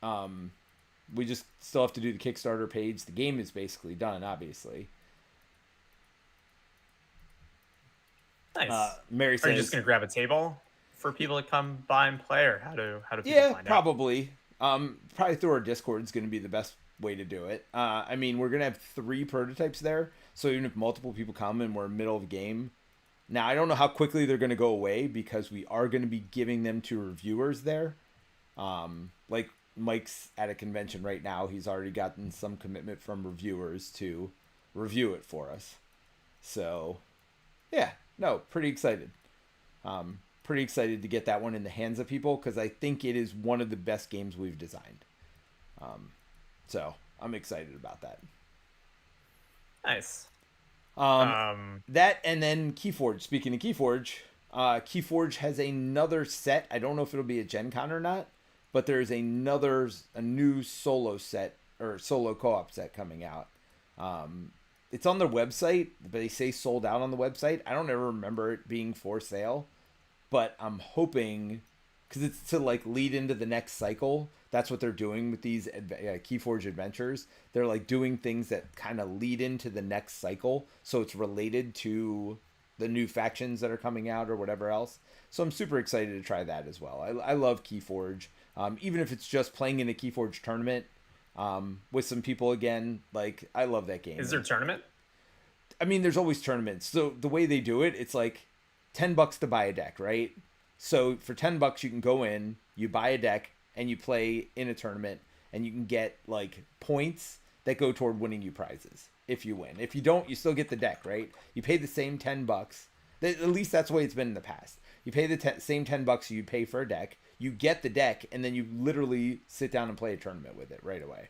We just still have to do the Kickstarter page. The game is basically done, obviously. Nice. Mary says, Are you just gonna grab a table for people to come by and play, or how do people yeah, find out? probably. Probably through our Discord is going to be the best way to do it. I mean, we're going to have 3 prototypes there, so even if multiple people come and we're middle of game. Now, I don't know how quickly they're going to go away because we are going to be giving them to reviewers there. Like Mike's at a convention right now. He's already gotten some commitment from reviewers to review it for us. So, yeah, no, pretty excited. Pretty excited to get that one in the hands of people because I think it is one of the best games we've designed. So I'm excited about that. Nice. That and then Keyforge. Speaking of Keyforge, Keyforge has another set. I don't know if it'll be a GenCon or not, but there's a new solo set or solo co-op set coming out. It's on their website, but they say sold out on the website. I don't ever remember it being for sale, but I'm hoping because it's to like lead into the next cycle. That's what they're doing with these Keyforge adventures. They're like doing things that kind of lead into the next cycle, so it's related to the new factions that are coming out or whatever else. So I'm super excited to try that as well. I love Keyforge, even if it's just playing in a Keyforge tournament with some people again. Like I love that game. Is there a tournament? I mean, there's always tournaments. So the way they do it, it's like $10 to buy a deck, right? So for $10, you can go in, you buy a deck, and you play in a tournament, and you can get like points that go toward winning you prizes if you win. If you don't, you still get the deck, right? You pay the same $10. At least that's the way it's been in the past. You pay the same $10 you pay for a deck. You get the deck, and then you literally sit down and play a tournament with it right away.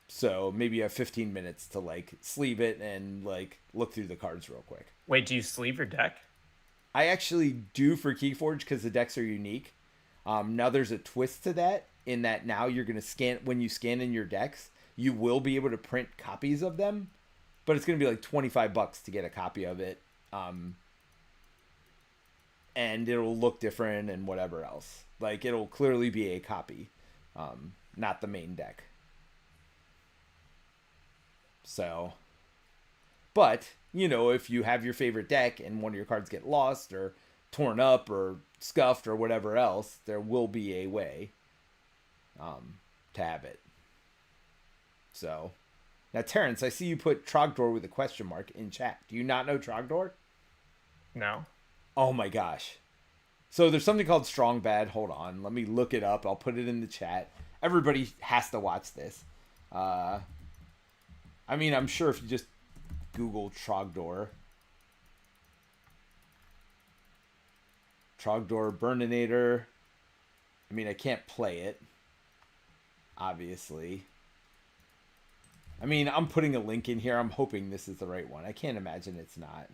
So maybe you have 15 minutes to like sleeve it and like look through the cards real quick. Wait, do you sleeve your deck? I actually do for Keyforge because the decks are unique. Now there's a twist to that in that now you're going to when you scan in your decks, you will be able to print copies of them, but it's going to be like $25 to get a copy of it. And it'll look different and whatever else. Like it'll clearly be a copy, not the main deck. So, but, you know, if you have your favorite deck and one of your cards get lost or torn up or scuffed or whatever else, there will be a way to have it. So, now Terence, I see you put Trogdor with a question mark in chat. Do you not know Trogdor? No. Oh my gosh. So there's something called Strong Bad. Hold on. Let me look it up. I'll put it in the chat. Everybody has to watch this. I mean, I'm sure if you just Google Trogdor. Trogdor Burninator. I mean, I can't play it. Obviously. I mean, I'm putting a link in here. I'm hoping this is the right one. I can't imagine it's not.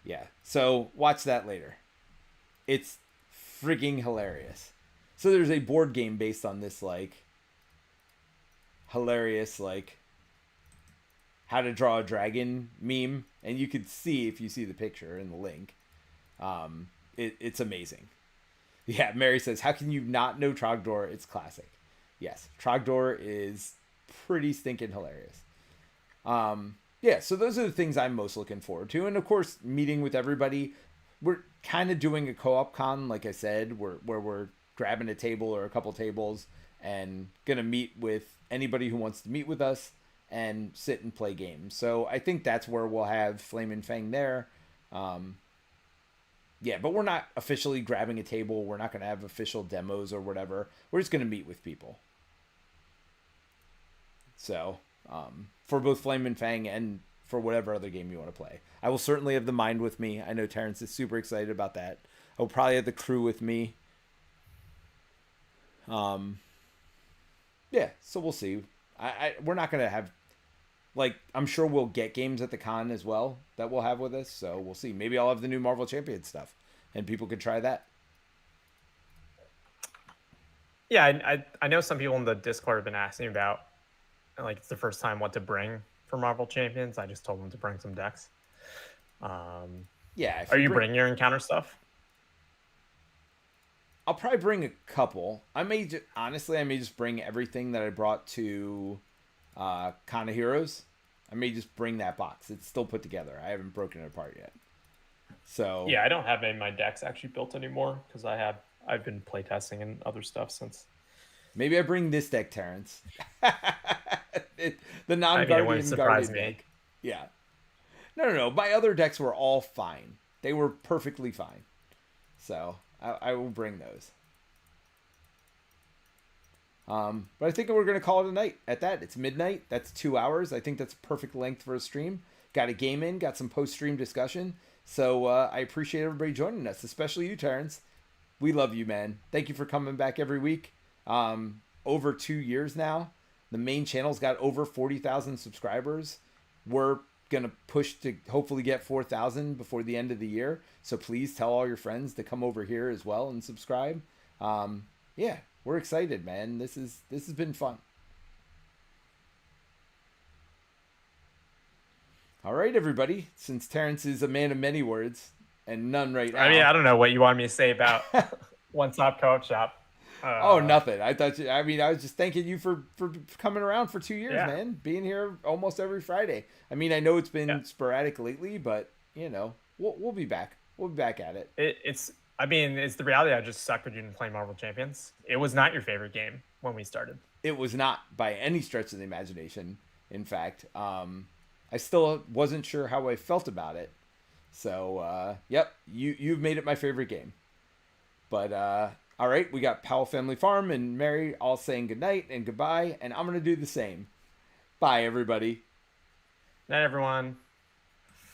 Yeah, so watch that later. It's frigging hilarious. So there's a board game based on this, like, hilarious, like, how to draw a dragon meme. And you could see, if you see the picture in the link, it's amazing. Yeah, Mary says, how can you not know Trogdor? It's classic. Yes, Trogdor is pretty stinking hilarious. Yeah, so those are the things I'm most looking forward to. And, of course, meeting with everybody. We're kind of doing a co-op con, like I said, where we're grabbing a table or a couple tables and going to meet with anybody who wants to meet with us and sit and play games. So I think that's where we'll have Flame and Fang there. Yeah, but we're not officially grabbing a table. We're not going to have official demos or whatever. We're just going to meet with people. So, for both Flame and Fang and for whatever other game you want to play. I will certainly have the Mind with me. I know Terence is super excited about that. I'll probably have the crew with me. Yeah, so we'll see. We're not going to have, like, I'm sure we'll get games at the con as well that we'll have with us. So we'll see. Maybe I'll have the new Marvel Champions stuff and people could try that. Yeah, I know some people in the Discord have been asking about, like, it's the first time what to bring for Marvel Champions. I just told them to bring some decks. Yeah. Are you bringing your encounter stuff? I'll probably bring a couple. I may just bring everything that I brought to Con of Heroes. I may just bring that box. It's still put together. I haven't broken it apart yet. So yeah, I don't have any of my decks actually built anymore because I've been playtesting and other stuff since. Maybe I bring this deck, Terence. The non-Guardian Guardian deck. Yeah. No. My other decks were all fine. They were perfectly fine. So I will bring those. But I think we're going to call it a night at that. It's midnight. That's 2 hours. I think that's perfect length for a stream. Got a game in, got some post-stream discussion. So I appreciate everybody joining us, especially you, Terence. We love you, man. Thank you for coming back every week. Over 2 years now. The main channel's got over 40,000 subscribers. We're going to push to hopefully get 4,000 before the end of the year. So please tell all your friends to come over here as well and subscribe. Yeah, we're excited, man. This has been fun. All right, everybody. Since Terence is a man of many words and none right now. I mean, I don't know what you wanted me to say about One Stop Co-op Shop. Oh, nothing. I thought I was just thanking you for coming around for 2 years, Yeah. man. Being here almost every Friday. I mean, I know it's been sporadic lately, but you know, we'll be back. We'll be back at it. It's the reality. I just sucked with you in playing Marvel Champions. It was not your favorite game when we started. It was not by any stretch of the imagination. In fact, I still wasn't sure how I felt about it. So, yep, you've made it my favorite game. But all right, we got Powell Family Farm and Mary all saying goodnight and goodbye, and I'm going to do the same. Bye, everybody. Night, everyone.